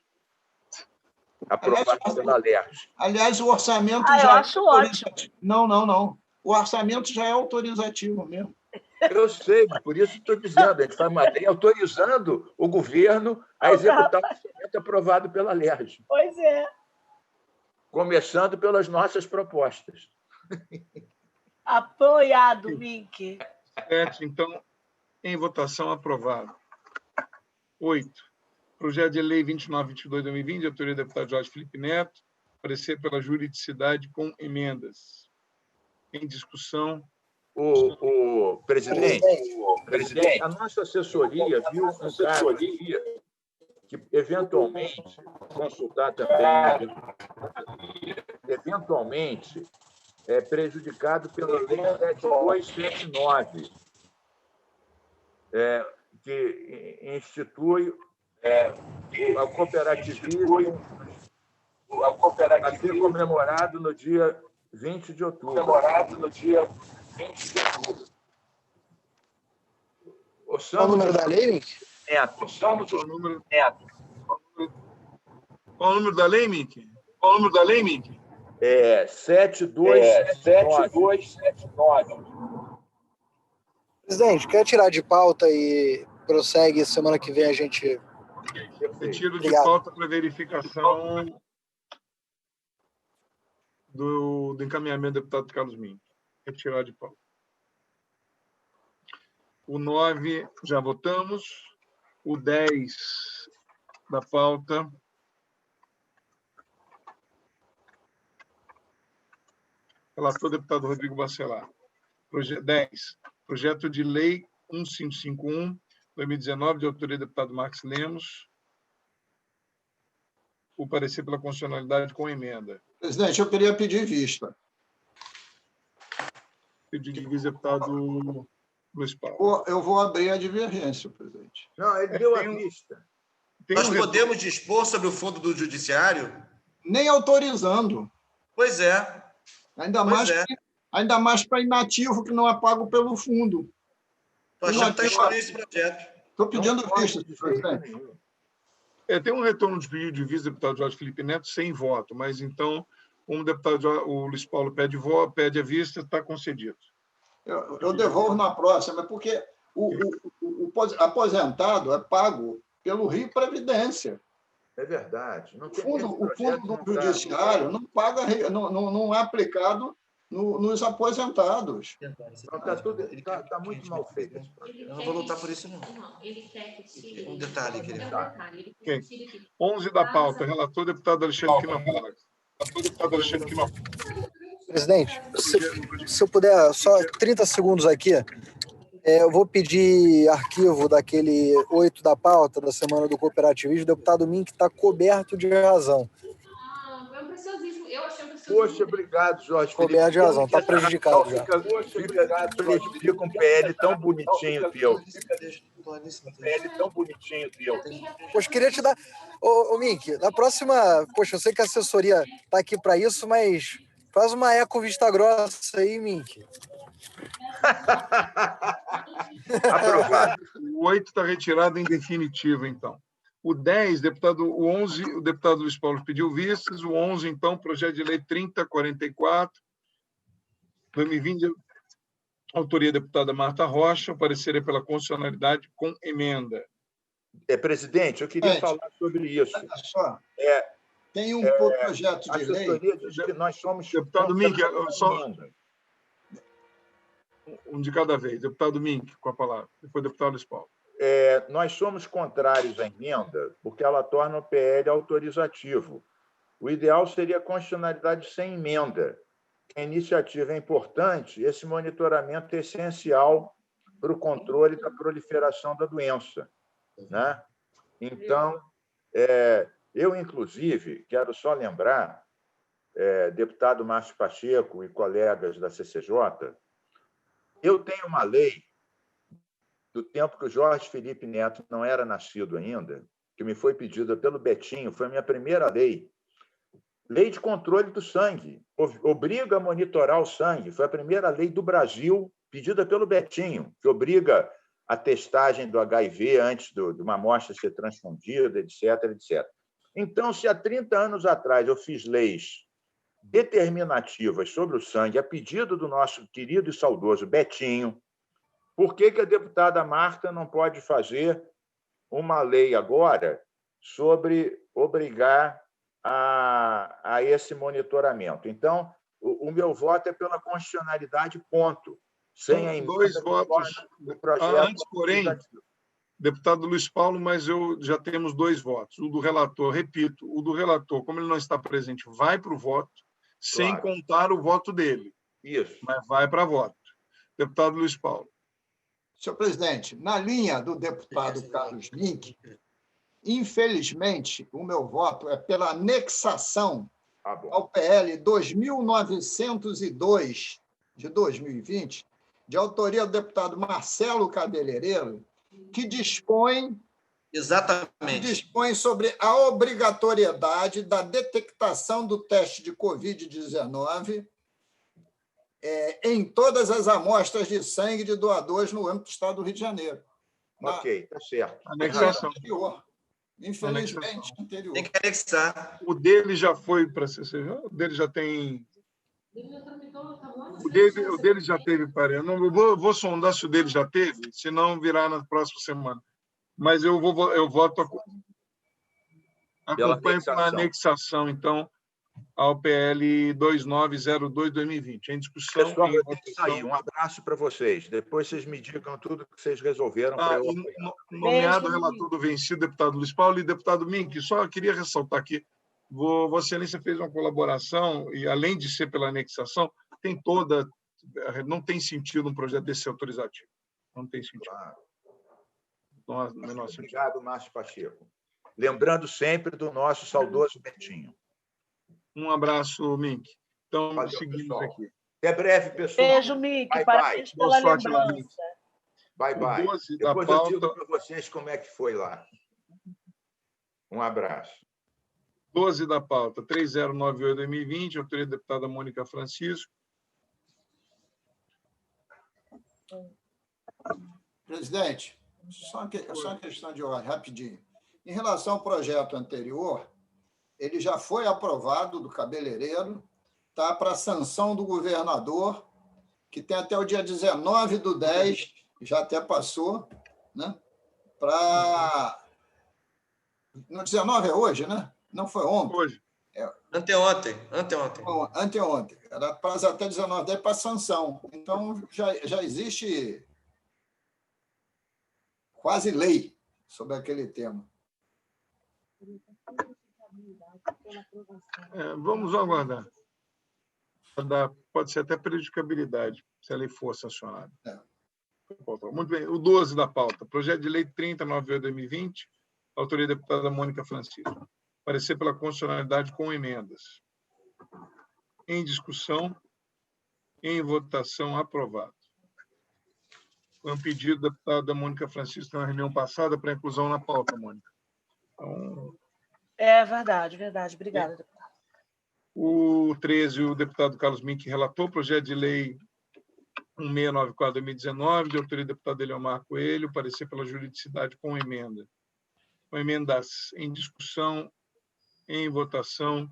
Aprovado pela LERJ. Aliás, o orçamento já eu acho ótimo. Não. O orçamento já é autorizativo mesmo. Eu sei, mas por isso estou dizendo, a gente faz uma lei autorizando o governo a executar o orçamento aprovado pela LERJ. Pois é. Começando pelas nossas propostas. Apoiado, Mink. 7, então, em votação, aprovado. 8. Projeto de Lei 2922/2020, de autoria do deputado Jorge Felipe Neto, parecer pela juridicidade com emendas. Em discussão. O presidente, a nossa assessoria viu um caso que, eventualmente, consultar também, eventualmente, é prejudicado pela Lei 7279, que institui o cooperativismo a ser comemorado no dia 20 de outubro. Qual o número da lei, Mink? Neto. O número... Qual o número da lei, Mink? Qual o número da lei, Mink? 7279. Presidente, quer tirar de pauta e prossegue semana que vem a gente... Retiro de Obrigado. pauta para verificação do encaminhamento do deputado Carlos Mink. Retirar de pauta. O 9 já votamos. O 10 da pauta. Relator deputado Rodrigo Bacelar. 10. Projeto de lei 1551, 2019, de autoria do deputado Max Lemos. O parecer pela constitucionalidade com emenda. Presidente, eu queria pedir vista. Pedido de vice-deputado Luiz Paulo. Eu vou abrir a divergência, presidente. Não, ele deu a vista. Nós podemos dispor sobre o fundo do judiciário? Nem autorizando. Pois é. Ainda mais para inativo que não é pago pelo fundo. Estou achando que está estranho esse projeto. Estou pedindo vista, presidente. Tem um retorno de pedido de vice-deputado Jorge Felipe Neto sem voto, mas então o Luiz Paulo pede a vista, está concedido. Eu devolvo na próxima, porque o aposentado é pago pelo Rio Previdência. É verdade. Não O fundo do judiciário não paga, não é aplicado nos aposentados. Está muito mal feito. Eu não vou lutar por isso, não. Ele quer que tire. Um detalhe que ele dá. 11 da pauta. Relator deputado Alexandre Quinopala. Presidente, se eu puder, só 30 segundos aqui, eu vou pedir arquivo daquele 8 da pauta da Semana do Cooperativismo. O deputado Mink está coberto de razão. É um preciosismo. Eu achei um preciosismo. Poxa, obrigado, Jorge Felipe. Coberto de razão, está prejudicado já. Prejudica um PL tão bonitinho teu. Poxa, queria te dar... Ô Mink, na próxima... Poxa, eu sei que a assessoria está aqui para isso, mas faz uma eco vista grossa aí, Mink. Aprovado. O 8 está retirado em definitivo, então. O 10, o 11, o deputado Luiz Paulo pediu vistas. O 11, então, projeto de lei 3044, 2020, autoria da deputada Marta Rocha. O parecer é pela constitucionalidade com emenda. Presidente, eu queria falar sobre isso. Olha só. Tem um projeto de lei... Diz que nós somos... Deputado Mink, só... Um de cada vez. Deputado Mink, com a palavra. Depois, deputado Luiz Paulo. Nós somos contrários à emenda porque ela torna o PL autorizativo. O ideal seria a constitucionalidade sem emenda. A iniciativa é importante, esse monitoramento é essencial para o controle da proliferação da doença, né? Então, eu, inclusive, quero só lembrar, deputado Márcio Pacheco e colegas da CCJ, eu tenho uma lei do tempo que o Jorge Felipe Neto não era nascido ainda, que me foi pedida pelo Betinho, foi a minha primeira lei. Lei de controle do sangue, obriga a monitorar o sangue. Foi a primeira lei do Brasil pedida pelo Betinho, que obriga a testagem do HIV antes de uma amostra ser transfundida, etc., etc. Então, se há 30 anos atrás eu fiz leis determinativas sobre o sangue, a pedido do nosso querido e saudoso Betinho, por que a deputada Marta não pode fazer uma lei agora sobre obrigar a esse monitoramento? Então, o meu voto é pela constitucionalidade, ponto. Sem a emenda, 2 votos. Antes, porém, legislativo. deputado Luiz Paulo, mas já temos 2 votos. O do relator, repito, o do relator, como ele não está presente, vai para o voto, sem contar o voto dele. Isso. Mas vai para voto. Deputado Luiz Paulo. Senhor presidente, na linha do deputado Carlos Mink, infelizmente, o meu voto é pela anexação ao PL 2902 de 2020, de autoria do deputado Marcelo Cabeleireiro, que dispõe sobre a obrigatoriedade da detectação do teste de Covid-19 em todas as amostras de sangue de doadores no âmbito do Estado do Rio de Janeiro. Ok, está certo. Anexação. Infelizmente, anterior. Tem que anexar. O dele já foi para a CCJ? O dele já tem... O dele já teve, parece. Eu vou sondar se o dele já teve, se não virá na próxima semana. Mas eu voto acompanho pela anexação, então, ao PL 2902/2020. Em discussão... Pessoal, eu tenho que sair. Um abraço para vocês. Depois vocês me digam tudo que vocês resolveram para eu apoiar. Nomeado relator do vencido, deputado Luiz Paulo e deputado Mink, só queria ressaltar aqui, Vossa Excelência fez uma colaboração, e além de ser pela anexação, não tem sentido um projeto desse ser autorizativo. Não tem sentido. Claro. Menor sentido. Obrigado, Márcio Pacheco. Lembrando sempre do nosso saudoso Betinho. Um abraço, Mink. Então, Valeu, seguimos pessoal. aqui. Até breve, pessoal. Beijo, Mink. Bye, Parabéns bye. pela Boa sorte lá, lembrança. Mink. Bye, bye. 12 da Depois eu digo pauta. para vocês como é que foi lá. Um abraço. 12 da pauta, 3098/2020, autoria da deputada Mônica Francisco. Presidente, só uma questão de ordem, rapidinho. Em relação ao projeto anterior, ele já foi aprovado do cabeleireiro, está para sanção do governador, que tem até o dia 19/10, já até passou, né? No 19 é hoje, né? Não foi ontem. Hoje. Anteontem. Anteontem. Era prazo até 19/10 para sanção. Então, já existe quase lei sobre aquele tema. Vamos aguardar. Pode ser até prejudicabilidade, se a lei for sancionada. Muito bem. O 12 da pauta. Projeto de lei 3098/2020, autoria da deputada Mônica Francisco. Parecer pela constitucionalidade com emendas. Em discussão, em votação, aprovado. Foi um pedido da deputada Mônica Francisco na reunião passada para inclusão na pauta, Mônica. Então, É verdade. Obrigada, deputada. O 13, o deputado Carlos Mink relatou, projeto de lei 1694/2019, de autoria do deputado Eliomar Coelho, parecer pela juridicidade com emenda. Com emendas em discussão, em votação,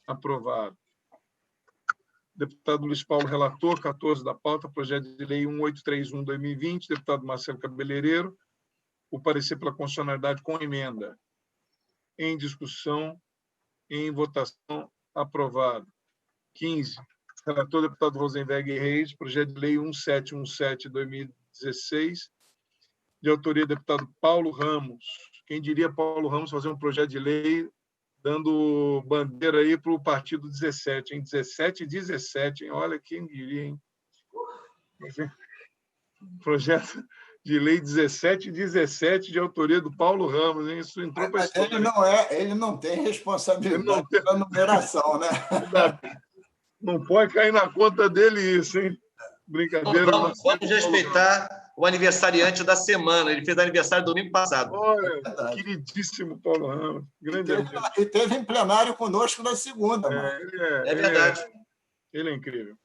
aprovado. Deputado Luiz Paulo, relator, 14 da pauta, projeto de lei 1831/2020, deputado Marcelo Cabeleireiro, o parecer pela constitucionalidade com emenda. Em discussão, em votação, aprovado. 15, relator, deputado Rosenberg Reis, projeto de lei 1717/2016, de autoria do deputado Paulo Ramos. Quem diria Paulo Ramos fazer um projeto de lei dando bandeira aí para o partido 17, hein? 17 e 17, hein? Olha quem diria, hein? Projeto de lei 1717, de autoria do Paulo Ramos, hein? Isso entrou para a história. Ele não tem responsabilidade pela numeração, né? Não pode cair na conta dele isso, hein? Brincadeira. Vamos respeitar o aniversariante da semana. Ele fez aniversário domingo passado. Olha, queridíssimo Paulo Ramos. Grande amigo. E teve em plenário conosco na segunda. É verdade. Ele é incrível.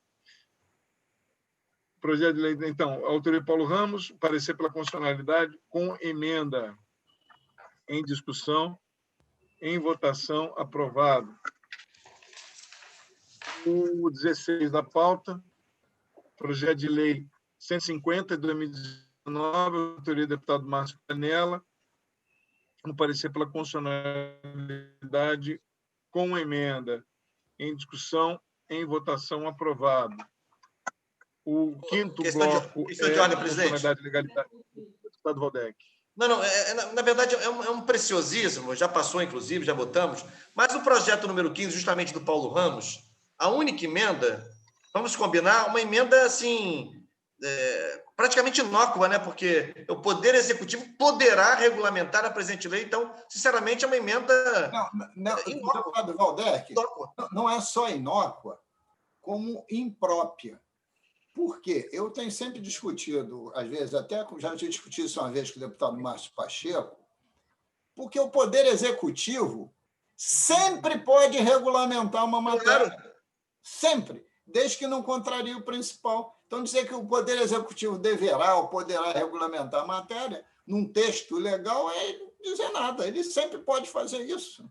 Projeto de lei, então, autoria Paulo Ramos, parecer pela constitucionalidade com emenda. Em discussão, em votação, aprovado. O 16 da pauta, projeto de lei 150 de 2019, autoria do deputado Márcio Canela, no parecer pela constitucionalidade com emenda. Em discussão, em votação, aprovado. O quinto bloco questão de ordem, presidente. Legalidade. Deputado Valdec. Não, na verdade é um preciosismo, já passou, inclusive, já votamos, mas o projeto número 15, justamente do Paulo Ramos, a única emenda, vamos combinar, uma emenda assim, praticamente inócua, né? Porque o Poder Executivo poderá regulamentar a presente lei, então, sinceramente, é uma emenda inócua. Valdec, não é só inócua, como imprópria. Por quê? Eu tenho sempre discutido, às vezes, até já tinha discutido isso uma vez com o deputado Márcio Pacheco, porque o Poder Executivo sempre pode regulamentar uma matéria. Claro. Sempre, desde que não contrarie o principal. Então, dizer que o Poder Executivo deverá ou poderá regulamentar a matéria num texto legal é dizer nada. Ele sempre pode fazer isso.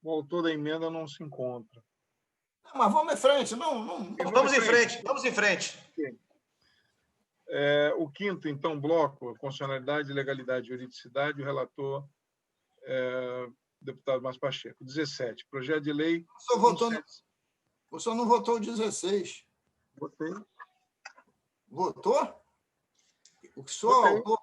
O autor da emenda não se encontra. Mas vamos em frente. Vamos em frente. O quinto, então, bloco, constitucionalidade, legalidade e juridicidade, o relator, deputado Márcio Pacheco. 17, projeto de lei... O senhor não votou o 16. Votei. Votou? O senhor autor...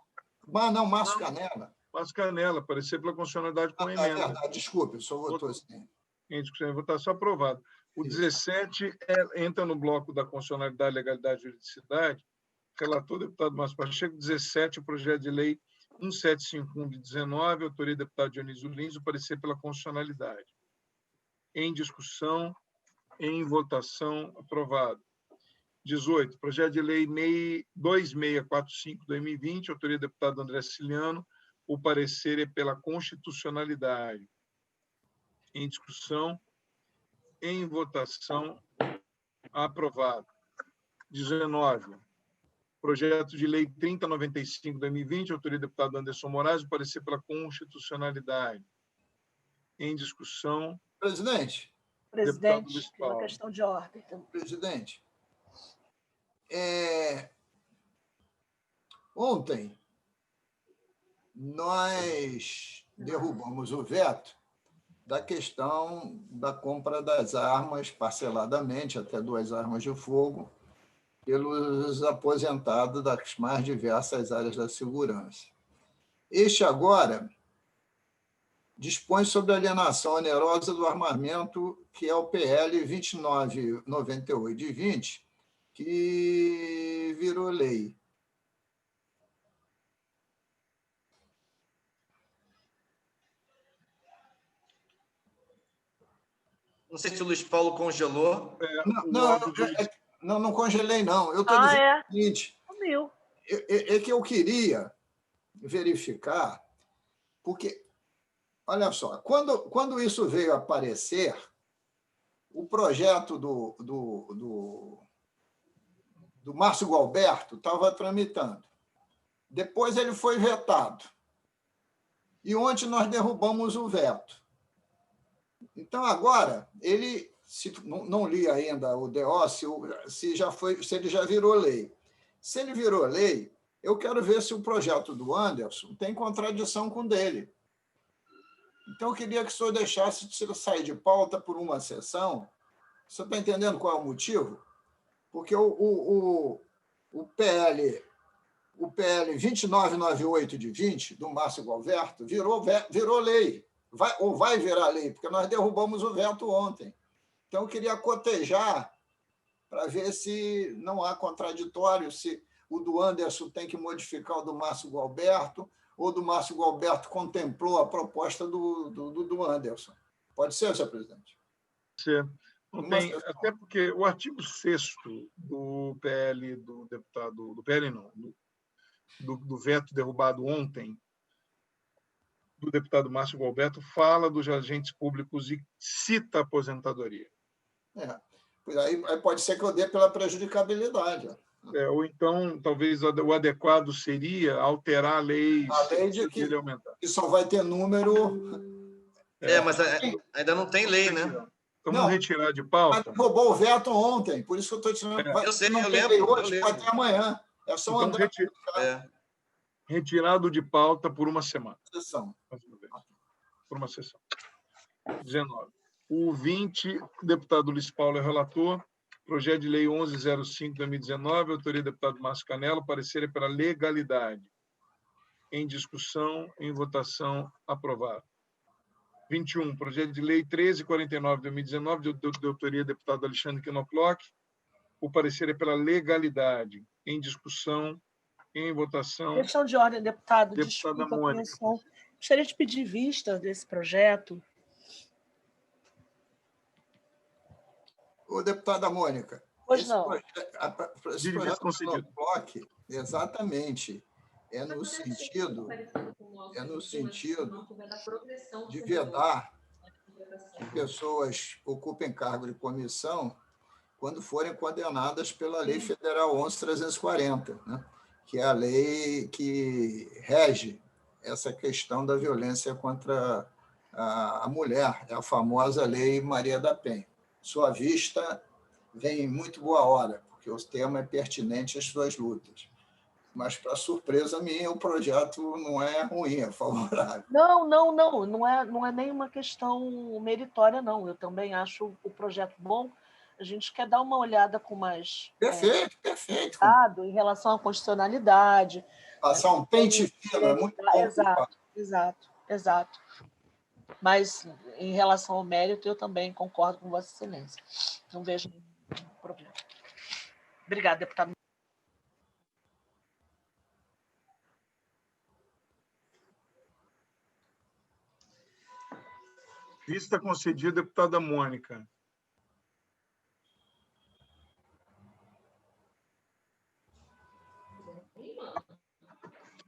Não, Márcio Canela. Márcio Canela, parecer pela constitucionalidade com emenda. Verdade, desculpe, o senhor votou sim. Em discussão e votação, aprovado. O 17 entra no bloco da constitucionalidade, legalidade e juridicidade. Relator, deputado Márcio Pacheco. 17, o projeto de lei 1751 de 19, autoria do deputado Dionísio Lins, o parecer pela constitucionalidade. Em discussão, em votação, aprovado. 18, projeto de lei 2645/2020, autoria do deputado André Ciliano, o parecer é pela constitucionalidade. Em discussão, em votação, aprovado. 19, projeto de lei 3095/2020, autoria do deputado Anderson Moraes, o parecer pela constitucionalidade. Em discussão. Presidente, uma questão de ordem. Presidente, ontem nós derrubamos o veto da questão da compra das armas parceladamente, até 2 armas de fogo, pelos aposentados das mais diversas áreas da segurança. Este agora dispõe sobre a alienação onerosa do armamento, que é o PL 2998 de 20, que virou lei. Não sei se o Luiz Paulo congelou. Não congelei, não. Eu estou dizendo o seguinte, que eu queria verificar, porque, olha só, quando isso veio aparecer, o projeto do Márcio Gualberto estava tramitando. Depois ele foi vetado. E ontem nós derrubamos o veto. Então, agora, ele, não li ainda o DO, se ele já virou lei. Se ele virou lei, eu quero ver se o projeto do Anderson tem contradição com o dele. Então, eu queria que o senhor deixasse sair de pauta por uma sessão. Você está entendendo qual é o motivo? Porque o PL 2998 de 20, do Márcio Gualberto, virou lei. Vai virar lei, porque nós derrubamos o veto ontem. Então, eu queria cotejar para ver se não há contraditório, se o do Anderson tem que modificar o do Márcio Gualberto, ou do Márcio Gualberto contemplou a proposta do Anderson. Pode ser, senhor presidente? Sim. Não tem, até porque o artigo 6º do PL do deputado, do PL não, do veto derrubado ontem, do deputado Márcio Gualberto, fala dos agentes públicos e cita a aposentadoria. Aí pode ser que eu dê pela prejudicabilidade. Ou então, talvez o adequado seria alterar a lei de que ele aumentar. E só vai ter número... Mas ainda não tem lei, né? Vamos retirar de pauta. Mas roubou o veto ontem, por isso que eu estou tirando... Eu sei, não eu tem lembro. lei hoje, vai ter amanhã. É só então, andar... Retirado de pauta por uma semana. Sessão. Por uma sessão. 19. O 20, o deputado Luiz Paulo é relator. Projeto de lei 1105/2019, autoria do deputado Márcio Canela, parecer é pela legalidade. Em discussão, em votação, aprovado. 21, projeto de lei 1349/2019, de autoria do deputado Alexandre Knoploch, o parecer é pela legalidade. Em discussão, em votação... Questão de ordem, deputado. Deputada Mônica. Gostaria de pedir vista desse projeto. Ô, deputada Mônica. Pois não. Esse projeto do bloco, exatamente, é no sentido de vedar que pessoas ocupem cargo de comissão quando forem condenadas pela Lei Federal 11.340, né? Que é a lei que rege essa questão da violência contra a mulher, é a famosa Lei Maria da Penha. Sua vista vem em muito boa hora, porque o tema é pertinente às suas lutas. Mas, para surpresa minha, o projeto não é ruim, é favorável. Não é nenhuma questão meritória, não. Eu também acho o projeto bom. A gente quer dar uma olhada com mais Perfeito. cuidado em relação à constitucionalidade. Passar um pente fino é muito bom. Exato. Mas, em relação ao mérito, eu também concordo com Vossa Excelência. Não vejo nenhum problema. Obrigada, deputado. Vista concedida, deputada Mônica.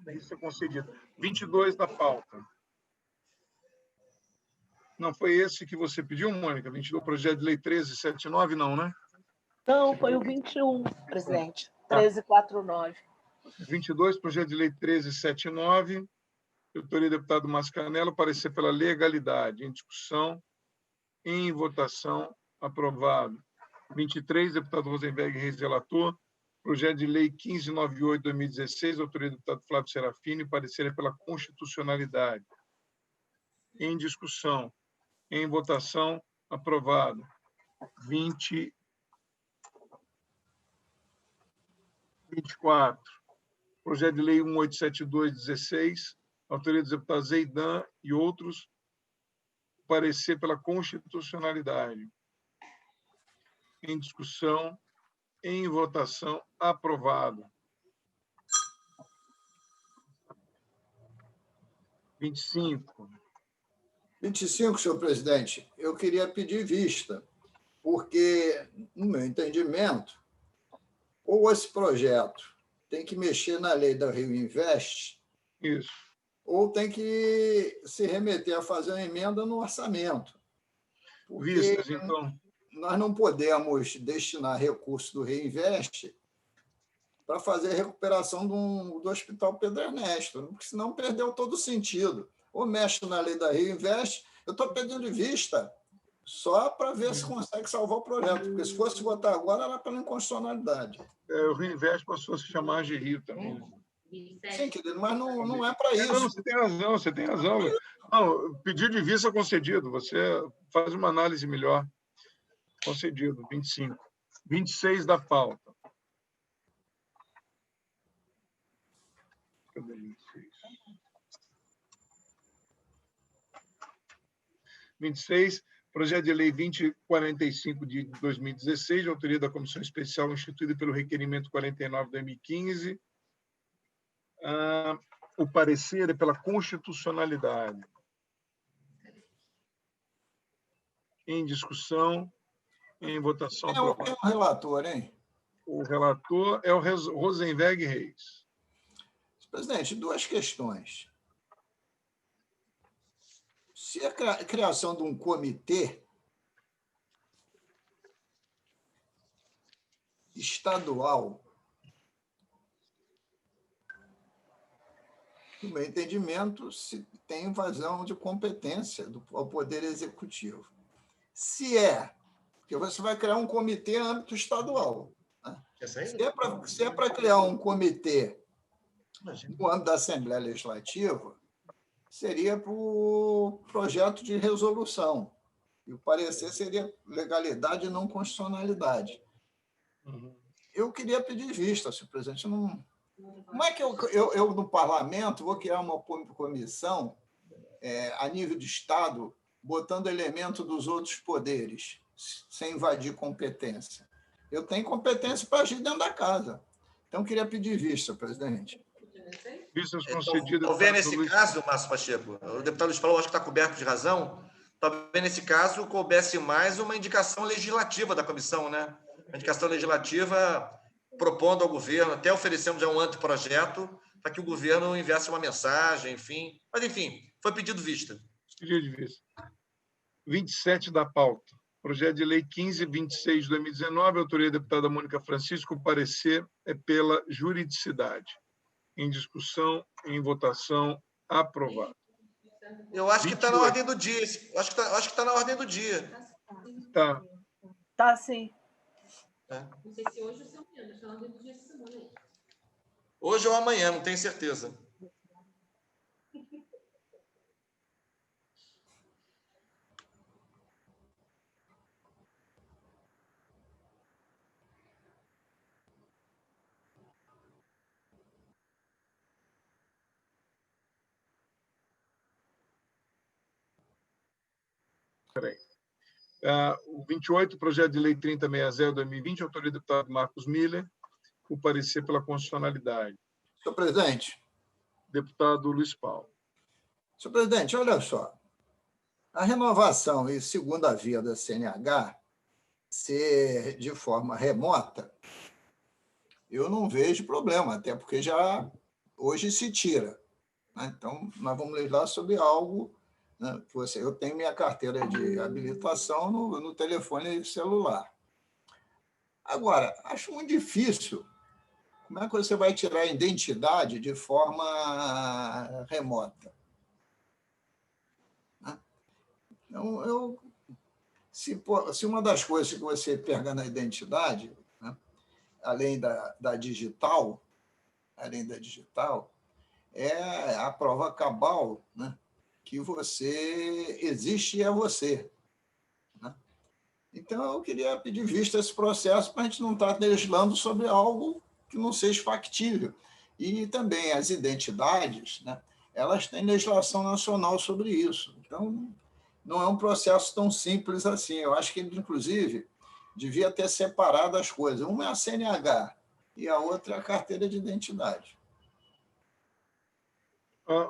Vista concedida. 22 da pauta. Não foi esse que você pediu, Mônica? 22, projeto de lei 1379, não, né? Não, foi o 21, presidente. 1349. 22, projeto de lei 1379. Autoria do deputado Mascanello, parecer pela legalidade. Em discussão, em votação, aprovado. 23, deputado Rosenberg Reis, relator. Projeto de lei 1598/2016, autoria do deputado Flávio Serafini, parecer pela constitucionalidade. Em discussão, em votação, aprovado. 24, projeto de lei 1872/16, autoria dos deputados Zeidan e outros, parecer pela constitucionalidade. Em discussão, em votação, aprovado. 25. 25, senhor presidente, eu queria pedir vista, porque, no meu entendimento, ou esse projeto tem que mexer na lei da Rio Invest, Isso. ou tem que se remeter a fazer uma emenda no orçamento. Porque Vistas, então. nós não podemos destinar recursos do Reinvest para fazer a recuperação do Hospital Pedro Ernesto, porque senão perdeu todo o sentido. Ou mexe na lei da Reinvest, eu estou pedindo vista só para ver se consegue salvar o projeto, porque se fosse votar agora, era pela inconstitucionalidade. O Reinvest passou a se chamar AGRIO também. Sim, querido, mas não é para isso. Não, você tem razão. Não, pedido de vista concedido, você faz uma análise melhor. Concedido, 25. 26 da pauta. Cadê 26? 26, projeto de lei 2045 de 2016, de autoria da Comissão Especial instituída pelo requerimento 49/2015. O parecer é pela constitucionalidade. Em discussão, em votação. Quem é o relator, hein? O relator é o Rosenberg Reis. Presidente, duas questões. Se a criação de um comitê estadual, no meu entendimento, se tem invasão de competência ao Poder Executivo. Se é, porque você vai criar um comitê em âmbito estadual. Né? Se é para criar um comitê no âmbito da Assembleia Legislativa, seria para o projeto de resolução. E o parecer seria legalidade e não constitucionalidade. Eu queria pedir vista, senhor presidente. Como é que eu, no parlamento, vou criar uma comissão a nível de Estado, botando elemento dos outros poderes, sem invadir competência? Eu tenho competência para agir dentro da casa. Então, queria pedir vista, presidente. Vistas concedidas. Talvez nesse caso, Márcio Pacheco, o deputado Luiz Paulo acho que está coberto de razão, talvez nesse caso coubesse mais uma indicação legislativa da comissão, né? Uma indicação legislativa propondo ao governo, até oferecemos já um anteprojeto para que o governo enviasse uma mensagem, enfim. Mas, enfim, foi pedido vista. Pedido de vista. 27 da pauta. Projeto de Lei 1526 de 2019, autoria da deputada Mônica Francisco, o parecer é pela juridicidade. Em discussão, em votação, aprovado. Eu acho que está na ordem do dia. Acho que está na ordem do dia. Tá. Tá, sim. Não sei se hoje ou se amanhã, mas está na ordem do dia essa semana aí. Hoje ou amanhã, não tenho certeza. O 28, projeto de lei 3060/2020, autoria do deputado Marcos Miller, o parecer pela constitucionalidade. Senhor presidente. Deputado Luiz Paulo. Senhor presidente, olha só. A renovação e segunda via da CNH ser de forma remota, eu não vejo problema, até porque já hoje se tira. Né? Então, nós vamos legislar sobre algo. Né? Eu tenho minha carteira de habilitação no telefone celular. Agora, acho muito difícil. Como é que você vai tirar a identidade de forma remota? Então, se uma das coisas que você pega na identidade, né, além da digital, é a prova cabal, né, que você existe e é você. Né? Então, eu queria pedir vista esse processo para a gente não estar legislando sobre algo que não seja factível. E também as identidades, né, elas têm legislação nacional sobre isso. Então, não é um processo tão simples assim. Eu acho que, inclusive, devia ter separado as coisas. Uma é a CNH e a outra é a carteira de identidade.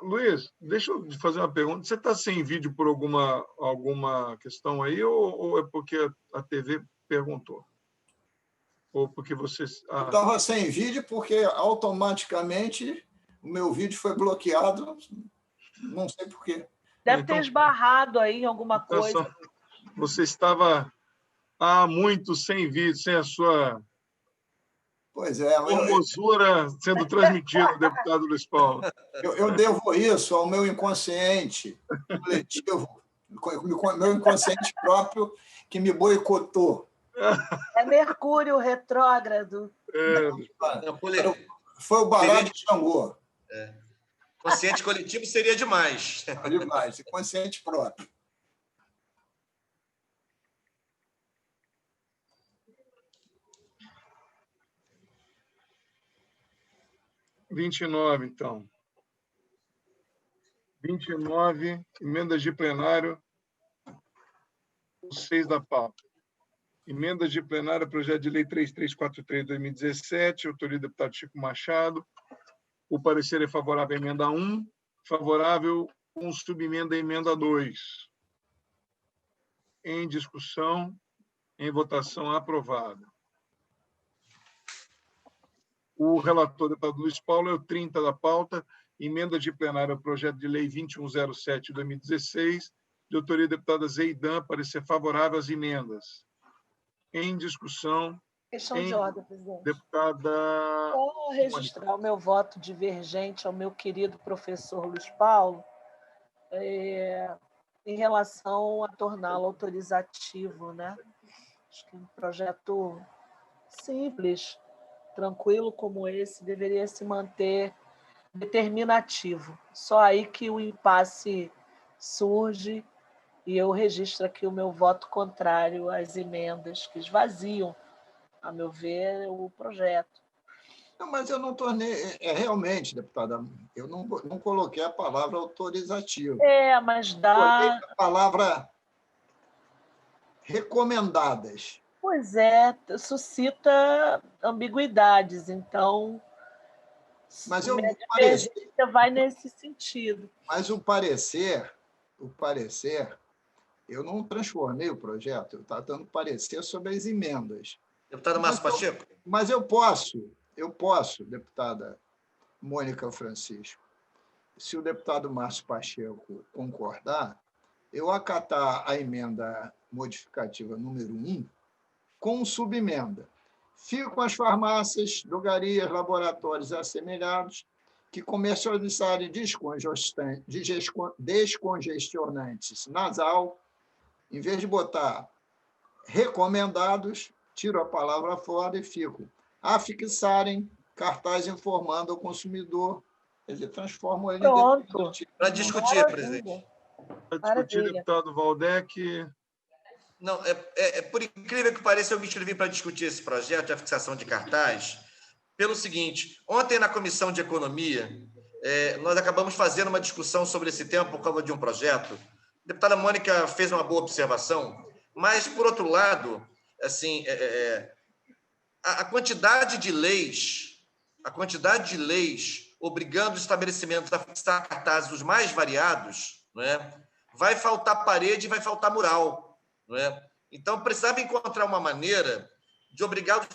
Luiz, deixa eu fazer uma pergunta. Você está sem vídeo por alguma questão aí ou é porque a TV perguntou? Ou porque você... Eu estava sem vídeo porque automaticamente o meu vídeo foi bloqueado, não sei por quê. Deve ter esbarrado aí em alguma coisa. Você estava há muito sem vídeo, sem a sua formosura sendo transmitida, deputado Luiz Paulo. Eu devo isso ao meu inconsciente coletivo, meu inconsciente próprio que me boicotou. É Mercúrio retrógrado. Foi o baralho de Xangô. Consciente coletivo seria demais. Demais, consciente próprio. Então. 29, emendas de plenário, 6 da pauta. Emendas de plenário, projeto de lei 3343 de 2017, autoria do deputado Chico Machado. O parecer é favorável à emenda 1, favorável com subemenda à emenda 2. Em discussão, em votação, aprovado. O relator, deputado Luiz Paulo, é o 30 da pauta, emenda de plenário ao projeto de lei 2107 de 2016, de autoria da deputada Zeidan, parecer favorável às emendas. Em discussão... Questão de ordem, presidente. Deputada... Vou registrar o meu voto divergente ao meu querido professor Luiz Paulo em relação a torná-lo autorizativo, né? Acho que um projeto simples, tranquilo como esse deveria se manter determinativo. Só aí que o impasse surge e eu registro aqui o meu voto contrário às emendas que esvaziam, a meu ver, o projeto. Não, mas eu não tornei... realmente, deputada, eu não coloquei a palavra autorizativo. Mas dá... Coloquei a palavra recomendadas. Pois é, suscita ambiguidades, então mas a minha divergência vai nesse sentido. Mas o parecer, eu não transformei o projeto, eu estava dando parecer sobre as emendas. Deputado Márcio Pacheco? Mas eu posso, deputada Mônica Francisco, se o deputado Márcio Pacheco concordar, eu acatar a emenda modificativa número 1 com subemenda. Ficam as farmácias, drogarias, laboratórios assemelhados que comercializarem descongestionantes nasal, em vez de botar recomendados, tiro a palavra fora e fico afixarem cartaz informando ao consumidor. Quer dizer, transformam ele Pronto. Para discutir, presidente. Para discutir, Maravilha. deputado Valdec. Não, por incrível que pareça, eu me inscrevi para discutir esse projeto de fixação de cartaz pelo seguinte: ontem, na Comissão de Economia, nós acabamos fazendo uma discussão sobre esse tema por causa de um projeto. A deputada Mônica fez uma boa observação, mas, por outro lado, assim, a quantidade de leis obrigando os estabelecimentos a fixar cartazes os mais variados, não é? Vai faltar parede e vai faltar mural. Não é? Então, precisava encontrar uma maneira de obrigar os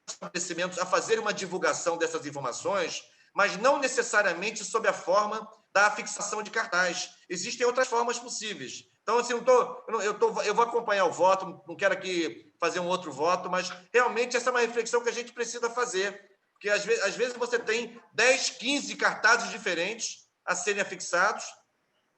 estabelecimentos a fazer uma divulgação dessas informações, mas não necessariamente sob a forma da fixação de cartaz. Existem outras formas possíveis. Então, assim, eu vou acompanhar o voto, não quero aqui fazer um outro voto, mas realmente essa é uma reflexão que a gente precisa fazer, porque às vezes você tem 10, 15 cartazes diferentes a serem afixados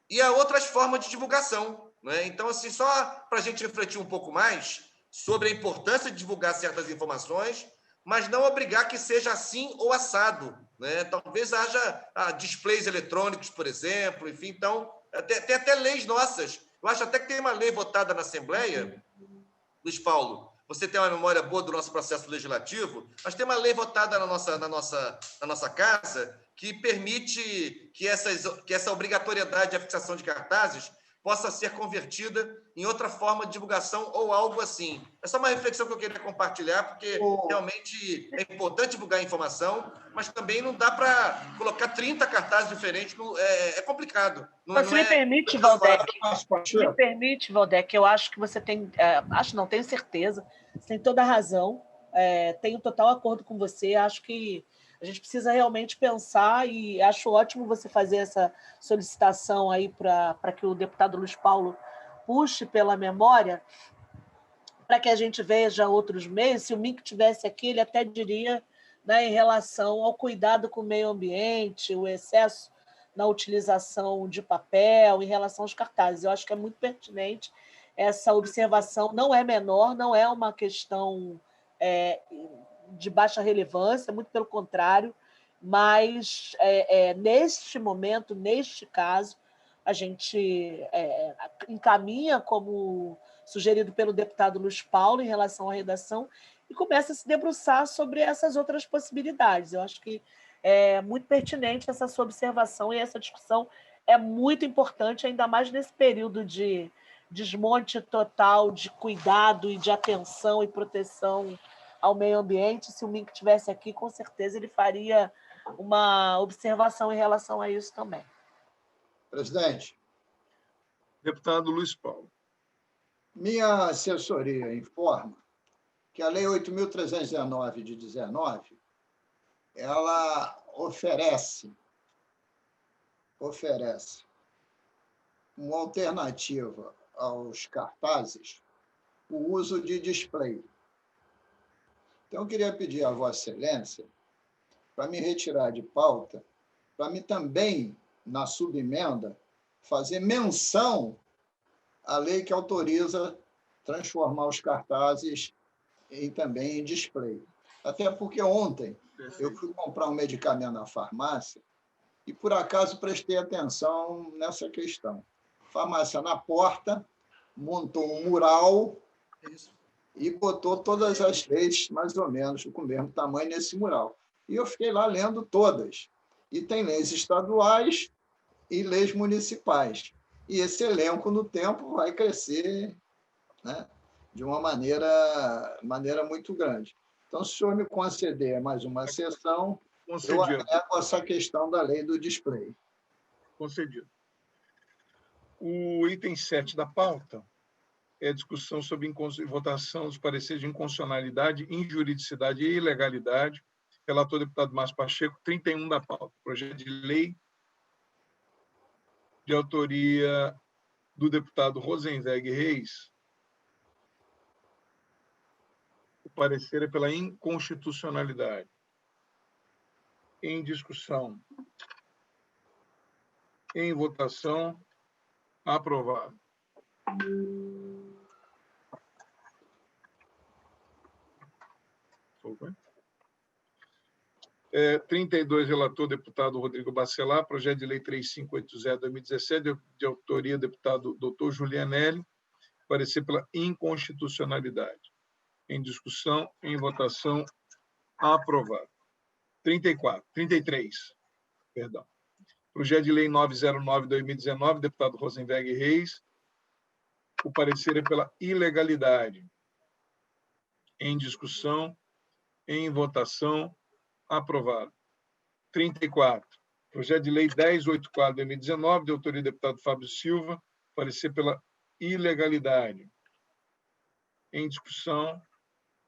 e há outras formas de divulgação. Né? Então, assim, só para a gente refletir um pouco mais sobre a importância de divulgar certas informações, mas não obrigar que seja assim ou assado. Né? Talvez haja displays eletrônicos, por exemplo, enfim. Então, tem até leis nossas. Eu acho até que tem uma lei votada na Assembleia, Luiz Paulo, você tem uma memória boa do nosso processo legislativo, mas tem uma lei votada na nossa casa que permite que essa obrigatoriedade de fixação de cartazes possa ser convertida em outra forma de divulgação ou algo assim. É só uma reflexão que eu queria compartilhar, porque realmente é importante divulgar a informação, mas também não dá para colocar 30 cartazes diferentes, é complicado. Mas se me permite, Valdec, eu acho que você tem... tenho certeza, você tem toda a razão, tenho total acordo com você, acho que a gente precisa realmente pensar e acho ótimo você fazer essa solicitação aí para que o deputado Luiz Paulo puxe pela memória, para que a gente veja outros meios. Se o Mink tivesse aqui, ele até diria, né, em relação ao cuidado com o meio ambiente, o excesso na utilização de papel, em relação aos cartazes. Eu acho que é muito pertinente essa observação, não é menor, não é uma questão de baixa relevância, muito pelo contrário, mas neste momento, neste caso, a gente encaminha, como sugerido pelo deputado Luiz Paulo, em relação à redação, e começa a se debruçar sobre essas outras possibilidades. Eu acho que é muito pertinente essa sua observação e essa discussão é muito importante, ainda mais nesse período de desmonte total de cuidado e de atenção e proteção ao meio ambiente. Se o Mink estivesse aqui, com certeza ele faria uma observação em relação a isso também. Presidente. Deputado Luiz Paulo. Minha assessoria informa que a Lei 8.319 de 19, ela oferece uma alternativa aos cartazes o uso de display. Então, eu queria pedir a Vossa Excelência para me retirar de pauta, para mim também, na subemenda, fazer menção à lei que autoriza transformar os cartazes também em display. Até porque ontem eu fui comprar um medicamento na farmácia e, por acaso, prestei atenção nessa questão. Farmácia na porta, montou um mural e botou todas as leis, mais ou menos, com o mesmo tamanho nesse mural. E eu fiquei lá lendo todas. E tem leis estaduais e leis municipais. E esse elenco, no tempo, vai crescer, né, de uma maneira muito grande. Então, se o senhor me conceder mais uma sessão, eu agrego essa questão da lei do display. Concedido. O item 7 da pauta é a discussão sobre votação dos pareceres de inconstitucionalidade, injuridicidade e ilegalidade. Relator deputado Márcio Pacheco, 31 da pauta. Projeto de lei de autoria do deputado Rosenberg Reis, o parecer é pela inconstitucionalidade. Em discussão. Em votação. Aprovado. Foi. 32, relator, deputado Rodrigo Bacelar, projeto de lei 3580/2017, de autoria do deputado doutor Julianelli, parecer pela inconstitucionalidade. Em discussão, em votação, aprovado. 33, perdão. Projeto de lei 909/2019, deputado Rosenberg Reis, o parecer é pela ilegalidade. Em discussão, em votação, aprovado. 34. Projeto de lei 1084/2019, de autoria do deputado Fábio Silva, parecer pela ilegalidade. Em discussão,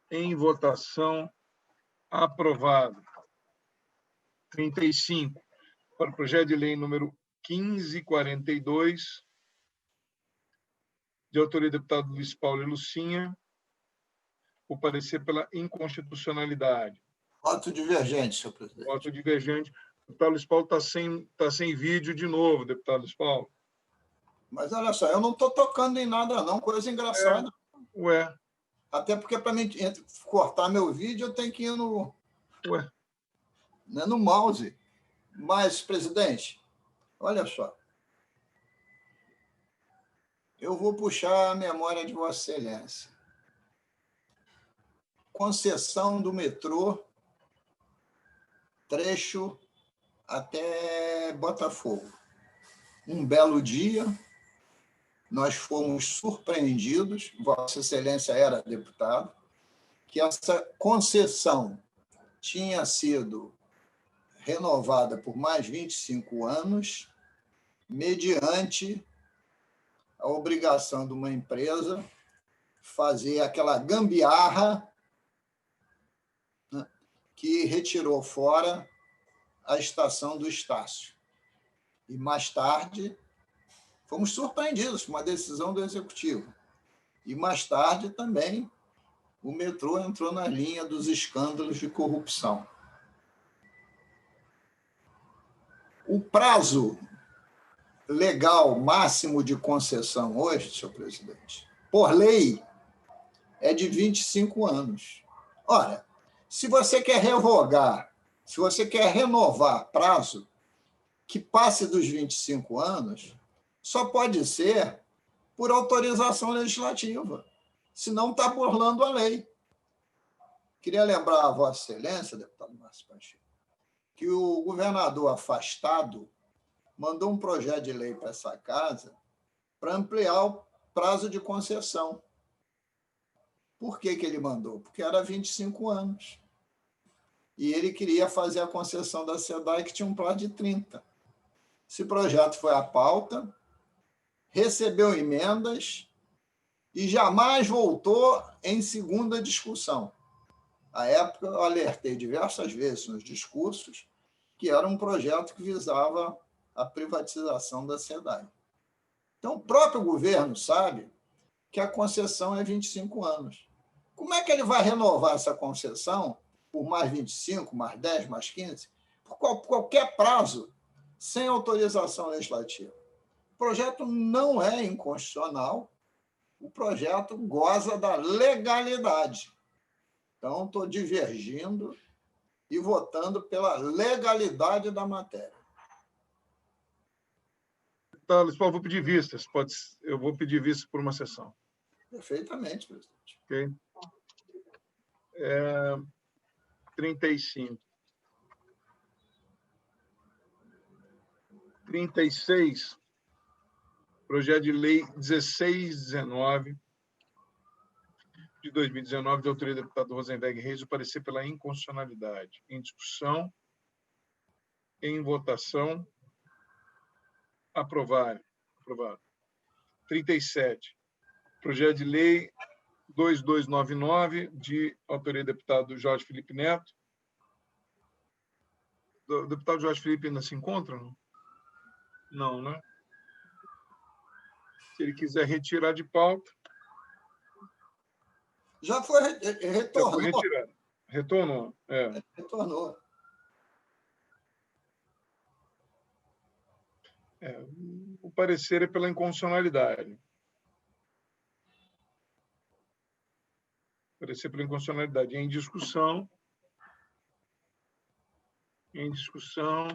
em votação, aprovado. 35. Para o projeto de lei número 1542, de autoria do deputado Luiz Paulo e Lucinha, o parecer pela inconstitucionalidade. Voto divergente, senhor presidente. Voto divergente. O deputado Luiz Paulo está sem vídeo de novo, deputado Luiz Paulo. Mas olha só, eu não estou tocando em nada, não. Coisa engraçada. Ué. Até porque, para mim cortar meu vídeo, eu tenho que ir no mouse. Mas, presidente, olha só. Eu vou puxar a memória de Vossa Excelência. Concessão do metrô, trecho até Botafogo. Um belo dia, nós fomos surpreendidos, Vossa Excelência era deputado, que essa concessão tinha sido renovada por mais 25 anos, mediante a obrigação de uma empresa fazer aquela gambiarra, né, que retirou fora a estação do Estácio. E, mais tarde, fomos surpreendidos com uma decisão do Executivo. E, mais tarde, também, o metrô entrou na linha dos escândalos de corrupção. O prazo legal máximo de concessão hoje, senhor presidente, por lei, é de 25 anos. Ora, se você quer revogar, se você quer renovar prazo que passe dos 25 anos, só pode ser por autorização legislativa, senão está burlando a lei. Queria lembrar a Vossa Excelência, deputado Márcio Pacheco, que o governador afastado mandou um projeto de lei para essa casa para ampliar o prazo de concessão. Por que ele mandou? Porque era 25 anos. E ele queria fazer a concessão da SEDAI, que tinha um prazo de 30. Esse projeto foi à pauta, recebeu emendas e jamais voltou em segunda discussão. À época, eu alertei diversas vezes nos discursos que era um projeto que visava a privatização da SEDAI. Então, o próprio governo sabe que a concessão é 25 anos. Como é que ele vai renovar essa concessão por mais 25, mais 10, mais 15, por qualquer prazo, sem autorização legislativa? O projeto não é inconstitucional, o projeto goza da legalidade. Então, estou divergindo e votando pela legalidade da matéria. Tá, Luiz Paulo, vou pedir vistas. Eu vou pedir vistas por uma sessão. Perfeitamente, presidente. Ok. 35. 36. Projeto de lei 1619 de 2019, de autoria do deputado Rosenberg Reis, o parecer pela inconstitucionalidade. Em discussão, em votação, aprovado. 37. Projeto de lei 2299, de autoria do deputado Jorge Felipe Neto. O deputado Jorge Felipe ainda se encontra? Não, né? Se ele quiser retirar de pauta. Já foi Já retornou. foi retirado. Retornou. Retornou. O parecer é pela inconstitucionalidade. Parecer pela inconstitucionalidade. Em discussão. Em discussão.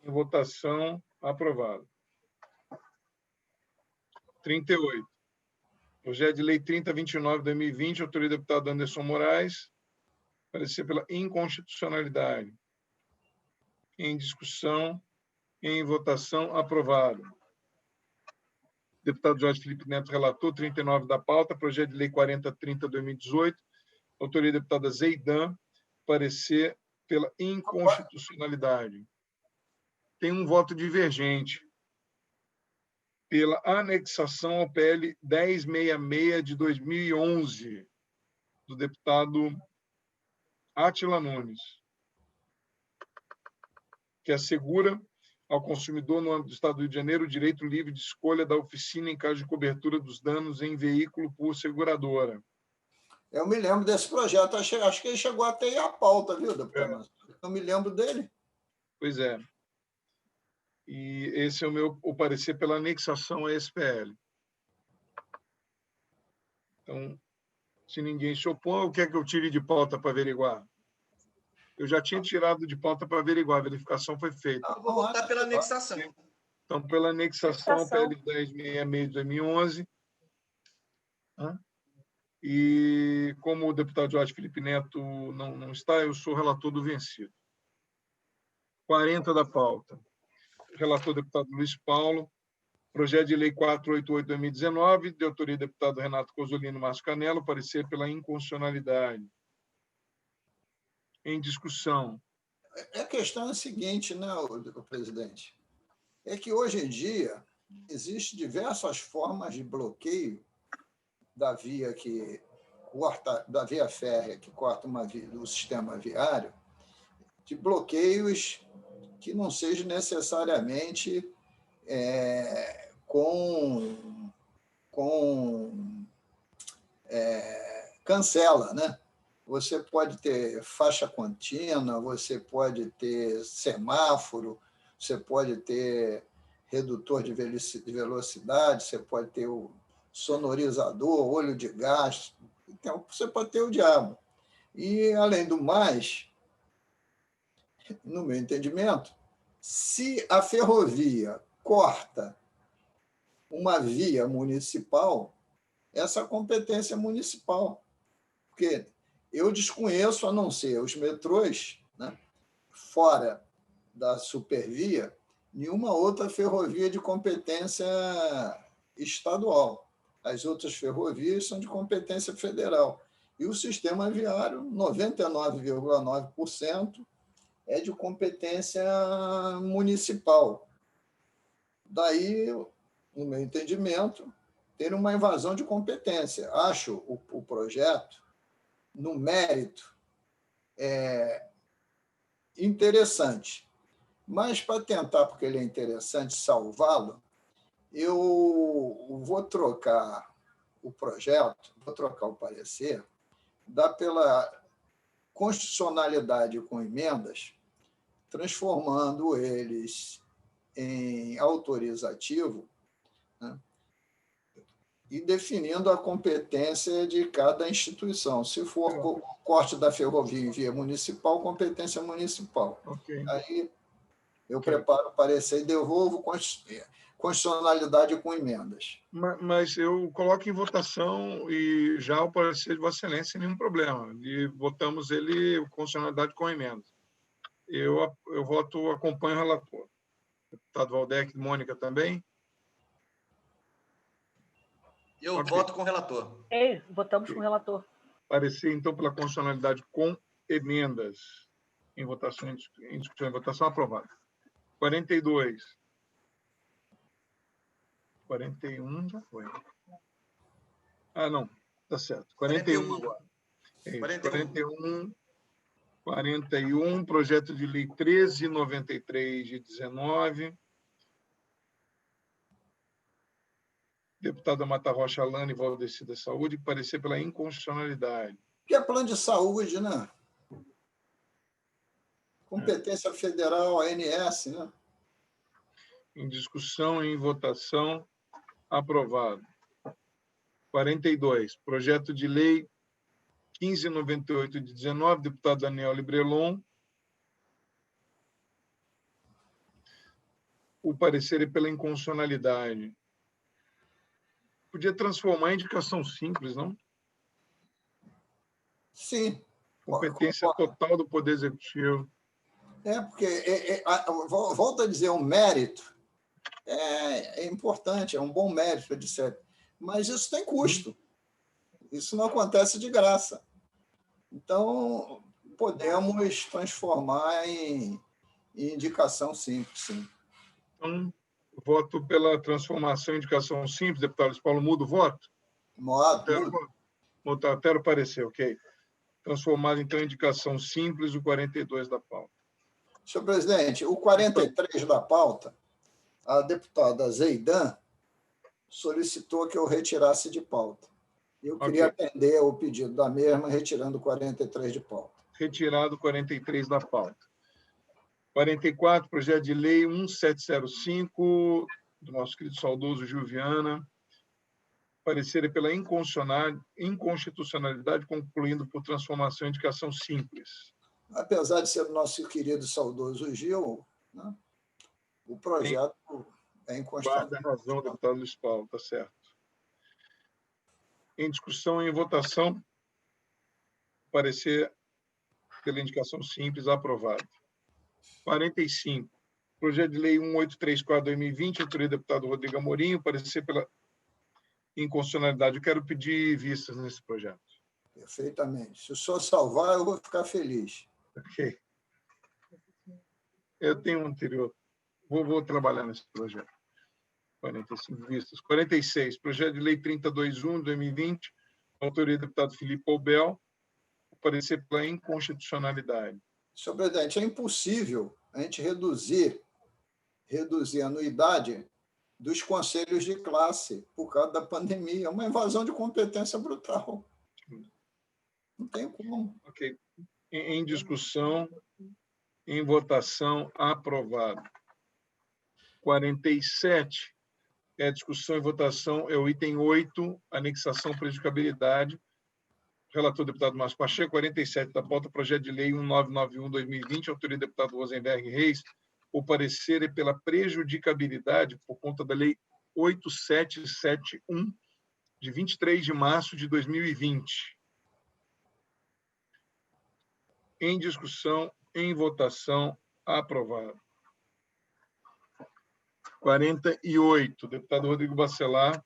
Em votação. Aprovado. 38. Projeto de Lei 3029 de 2020, autoria do deputado Anderson Moraes. Parecer pela inconstitucionalidade. Em discussão. Em votação. Aprovado. Deputado Jorge Felipe Neto, relator, 39 da pauta, projeto de lei 4030 de 2018, autoria da deputada Zeidan, parecer pela inconstitucionalidade. Tem um voto divergente pela anexação ao PL 1066 de 2011, do deputado Átila Nunes, que assegura ao consumidor no âmbito do Estado do Rio de Janeiro o direito livre de escolha da oficina em caso de cobertura dos danos em veículo por seguradora. Eu me lembro desse projeto, acho que ele chegou até ir à pauta, viu, deputado? Eu me lembro dele. Pois é. E esse é o parecer pela anexação à SPL. Então, se ninguém se opõe, o que é que eu tire de pauta para averiguar? Eu já tinha tirado de pauta para averiguar, a verificação foi feita. Vou votar pela anexação. Então, pela anexação ao PL 1066 de 2011. E como o deputado Jorge Felipe Neto não está, eu sou relator do vencido. 40 da pauta. Relator deputado Luiz Paulo. Projeto de Lei 488 de 2019, de autoria do deputado Renato Cozzolino Márcio Canello, parecer pela inconstitucionalidade. Em discussão. A questão é a seguinte, né, presidente? É que hoje em dia existem diversas formas de bloqueio da via que corta, da via férrea que corta uma via do sistema viário, de bloqueios que não sejam necessariamente cancela, né? Você pode ter faixa contínua, você pode ter semáforo, você pode ter redutor de velocidade, você pode ter o sonorizador, olho de gás, então você pode ter o diabo. E, além do mais, no meu entendimento, se a ferrovia corta uma via municipal, essa competência é municipal. Porque eu desconheço, a não ser os metrôs, né, fora da supervia, nenhuma outra ferrovia de competência estadual. As outras ferrovias são de competência federal. E o sistema viário, 99,9%, é de competência municipal. Daí, no meu entendimento, ter uma invasão de competência. Acho o projeto, no mérito, interessante. Mas, para tentar, porque ele é interessante, salvá-lo, eu vou trocar o projeto, vou trocar o parecer, dá pela constitucionalidade com emendas, transformando eles em autorizativo, né, e definindo a competência de cada instituição. Se for corte da ferrovia em via municipal, competência municipal. Okay. Aí eu preparo o parecer e devolvo constitucionalidade com emendas. Mas eu coloco em votação e já o parecer de Vossa Excelência sem nenhum problema. E votamos ele, constitucionalidade com emendas. Eu voto, acompanho o relator. Deputado Valdec, Mônica também? Eu voto com o relator. Votamos com o relator. Parecer, então, pela constitucionalidade com emendas. Em discussão e votação, aprovado. 42. 41 já foi. Não, está certo. 41 agora. 41, projeto de lei 1393 de 19. deputada Mata Rocha Alane Valdeci da Saúde, parecer pela inconstitucionalidade. Que é plano de saúde, né? Competência federal, ANS, né? Em discussão e em votação, aprovado. 42, projeto de lei 1598 de 19, deputado Daniel Librelon. O parecer é pela inconstitucionalidade. Podia transformar em indicação simples, não? Sim. Competência total do Poder Executivo. Porque, volto a dizer, um mérito é importante, é um bom mérito, etc. Mas isso tem custo. Isso não acontece de graça. Então, podemos transformar em indicação simples, sim. Então, voto pela transformação em indicação simples. Deputado Luiz Paulo, muda o voto? Modo. Altero o parecer, ok. Transformado, então, em indicação simples, o 42 da pauta. Senhor presidente, o 43 da pauta, a deputada Zeidan solicitou que eu retirasse de pauta. Eu queria atender ao pedido da mesma, retirando o 43 de pauta. Retirado o 43 da pauta. 44, projeto de lei 1705, do nosso querido saudoso Gil Viana, parecer pela inconstitucionalidade, concluindo por transformação em indicação simples. Apesar de ser do nosso querido saudoso Gil, né, o projeto é inconstitucional. Guarda a razão, deputado Luiz Paulo, está certo. Em discussão e em votação, parecer pela indicação simples, aprovado. 45, projeto de lei 1834/2020, autoria do deputado Rodrigo Amorim, parecer pela inconstitucionalidade. Eu quero pedir vistas nesse projeto. Perfeitamente. Se o senhor salvar, eu vou ficar feliz. Ok. Eu tenho um anterior. Vou trabalhar nesse projeto. 45 vistas. 46, projeto de lei 3021/2020, autoria do deputado Felipe Poubel, parecer pela inconstitucionalidade. Senhor presidente, é impossível a gente reduzir a anuidade dos conselhos de classe por causa da pandemia. É uma invasão de competência brutal. Não tem como. Ok. Em discussão, em votação, aprovado. 47, discussão e votação, é o item 8, anexação prejudicabilidade. Relator, deputado Márcio Pacheco. 47 da pauta, projeto de lei 1991/2020, autoria do deputado Rosenberg Reis. O parecer é pela prejudicabilidade por conta da lei 8771, de 23 de março de 2020. Em discussão, em votação, aprovado. 48, deputado Rodrigo Bacelar.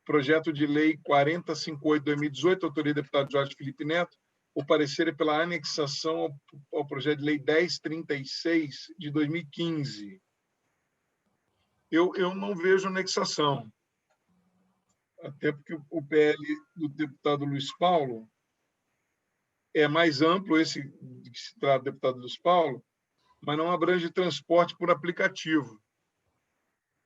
Projeto de lei 4058/2018, autoria do deputado Jorge Felipe Neto. O parecer é pela anexação ao projeto de lei 1036 de 2015. Eu não vejo anexação, até porque o PL do deputado Luiz Paulo é mais amplo, esse de que se trata do deputado Luiz Paulo, mas não abrange transporte por aplicativo.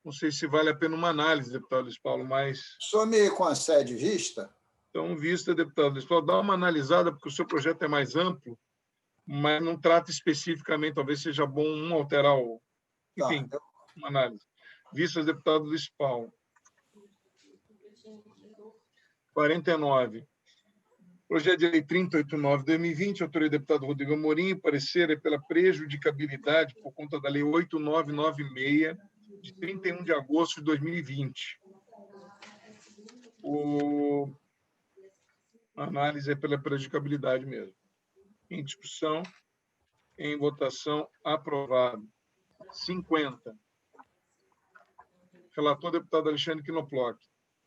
Não sei se vale a pena uma análise, deputado Luiz Paulo, mas... O senhor me concede vista? Então, vista, deputado Luiz Paulo, dá uma analisada, porque o seu projeto é mais amplo, mas não trata especificamente, talvez seja bom alterar o... Enfim, uma análise. Vistas, deputado Luiz Paulo. 49. Projeto de lei 3089/2020, autoria do deputado Rodrigo Amorim, parecer é pela prejudicabilidade por conta da lei 8996, de 31 de agosto de 2020. A análise é pela prejudicabilidade mesmo. Em discussão, em votação, aprovado. 50. Relator, deputado Alexandre Knoploch.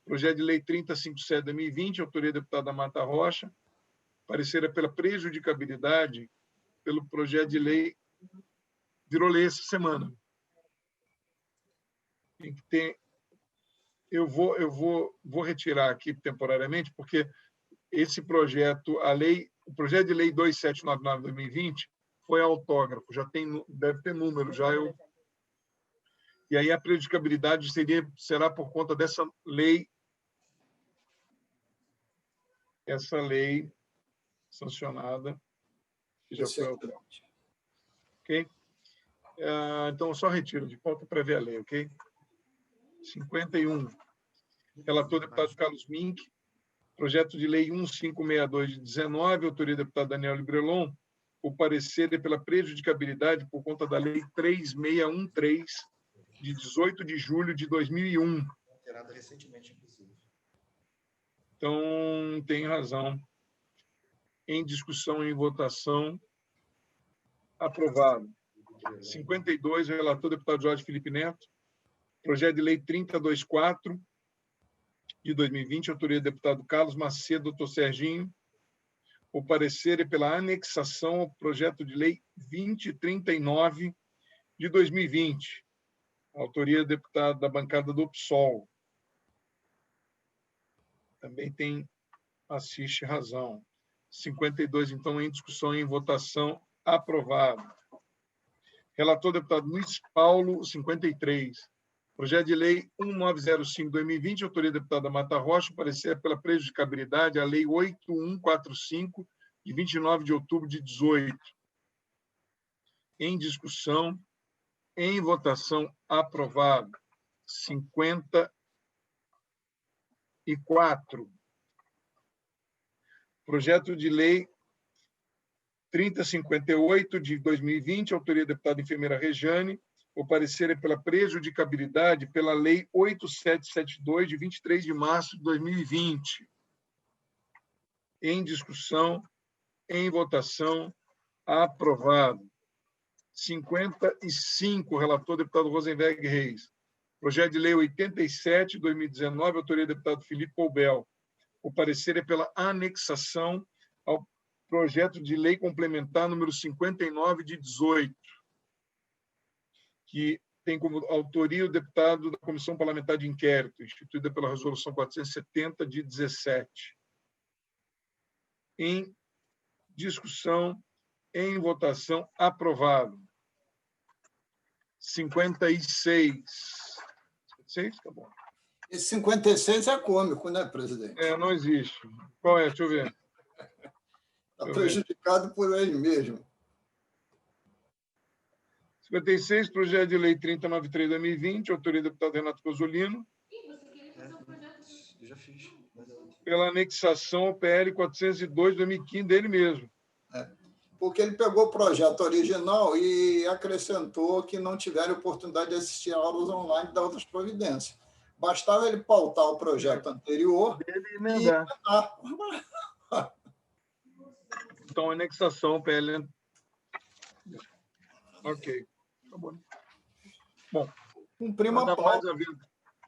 Projeto de lei 3057/2020, autoria da deputada Mata Rocha. Parecer é pela prejudicabilidade pelo projeto de lei, virou lei essa semana. Tem que ter... Eu vou retirar aqui temporariamente, porque esse projeto, o projeto de lei 2799/2020 foi autógrafo, já tem, deve ter número já. E E aí a prejudicabilidade será por conta dessa lei, essa lei sancionada, que já foi alterada. Ok? Então, só retiro de pauta para ver a lei, ok? 51. Relator, deputado Carlos Mink. Projeto de lei 1562 de 19, autoria do deputado Daniel Librelon. O parecer é pela prejudicabilidade por conta da lei 3613, de 18 de julho de 2001. Alterada recentemente, inclusive. Então, tem razão. Em discussão e em votação, aprovado. 52, relator deputado Jorge Felipe Neto. Projeto de lei 3024, de 2020, autoria do deputado Carlos Macedo, doutor Serginho. O parecer é pela anexação ao projeto de lei 2039, de 2020. Autoria do deputado da bancada do PSOL. Também assiste razão. 52, então, em discussão e em votação, aprovado. Relator, deputado Luiz Paulo, 53. Projeto de lei 1905/2020, autoria da deputada Mata Rocha, parecer pela prejudicabilidade à lei 8145, de 29 de outubro de 18. Em discussão, em votação, aprovado. 54. Projeto de lei 3058, de 2020, autoria da deputada enfermeira Rejane. O parecer é pela prejudicabilidade pela lei 8772, de 23 de março de 2020. Em discussão, em votação, aprovado. 55, relator deputado Rosenberg Reis. Projeto de lei 87, 2019, autoria do deputado Felipe Poubel. O parecer é pela anexação ao projeto de lei complementar número 59 de 18, que tem como autoria o deputado da Comissão Parlamentar de Inquérito, instituída pela Resolução 470 de 17. Em discussão, em votação, aprovado. 56. 56? Tá bom. Esse 56 é cômico, né, presidente? Não existe. Qual é? Deixa eu ver. Está prejudicado por ele mesmo. 56, projeto de lei 3093/2020, autoria do deputado Renato Cozzolino. Eu já fiz. Pela anexação ao PL 402/2015 dele mesmo. Porque ele pegou o projeto original e acrescentou que não tiveram oportunidade de assistir a aulas online da outras providências. Bastava ele pautar o projeto anterior e emendar. Então, anexação ao PL. Ok. Tá bom. Bom, cumprimos a pauta.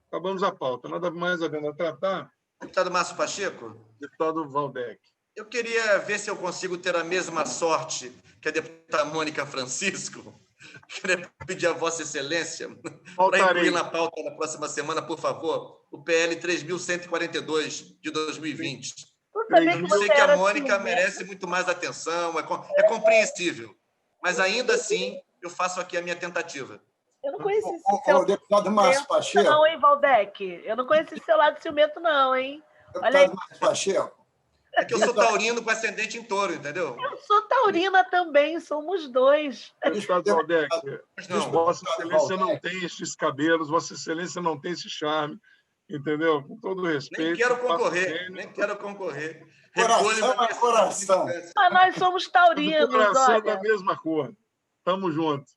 Acabamos a pauta. Nada mais havendo a tratar. Deputado Márcio Pacheco? Deputado Valdec. Eu queria ver se eu consigo ter a mesma sorte que a deputada Mônica Francisco. Queria pedir a Vossa Excelência para incluir na pauta da próxima semana, por favor, o PL 3.142 de 2020. Eu sei que a Mônica merece muito mais atenção, é compreensível, mas ainda assim eu faço aqui a minha tentativa. Eu não conheci esse seu deputado Márcio Pacheco. Não, hein, Valdec? Eu não conheci esse seu lado ciumento, não, hein? Olha aí. Márcio Pacheco. É que eu sou taurino com ascendente em touro, entendeu? Eu sou taurina também, somos dois. Deputado Valdec, Vossa Excelência não tem estes cabelos, Vossa Excelência não tem esse charme, entendeu? Com todo respeito. Nem quero concorrer. Coração é coração. Mas nós somos taurinos, coração olha. da mesma cor. Tamo junto.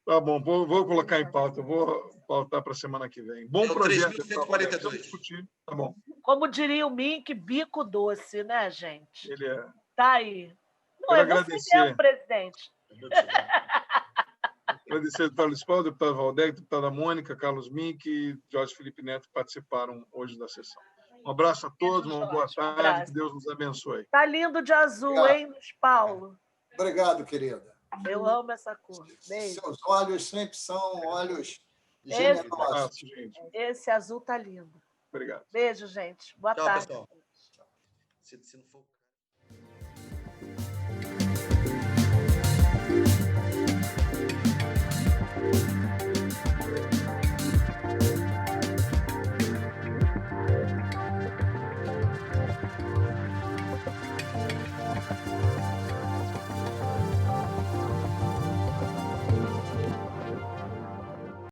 Tá bom, vou colocar em pauta, vou pautar para a semana que vem. Bom projeto. 3.142. Tá bom. Como diria o Mink, bico doce, né, gente? Ele é. Tá aí. Não, quero é você mesmo, presidente. Agradecer ao deputado Luiz Paulo, deputado Valdec, deputada Mônica, Carlos Mink e Jorge Felipe Neto que participaram hoje da sessão. Um abraço a todos, uma boa tarde, que Deus nos abençoe. Tá lindo de azul, hein, Luiz Paulo? Obrigado, querida. Eu amo essa cor. Beijo. Seus olhos sempre são olhos generosos. Esse azul tá lindo. Obrigado. Beijo, gente. Boa tarde. Pessoal. Se não for...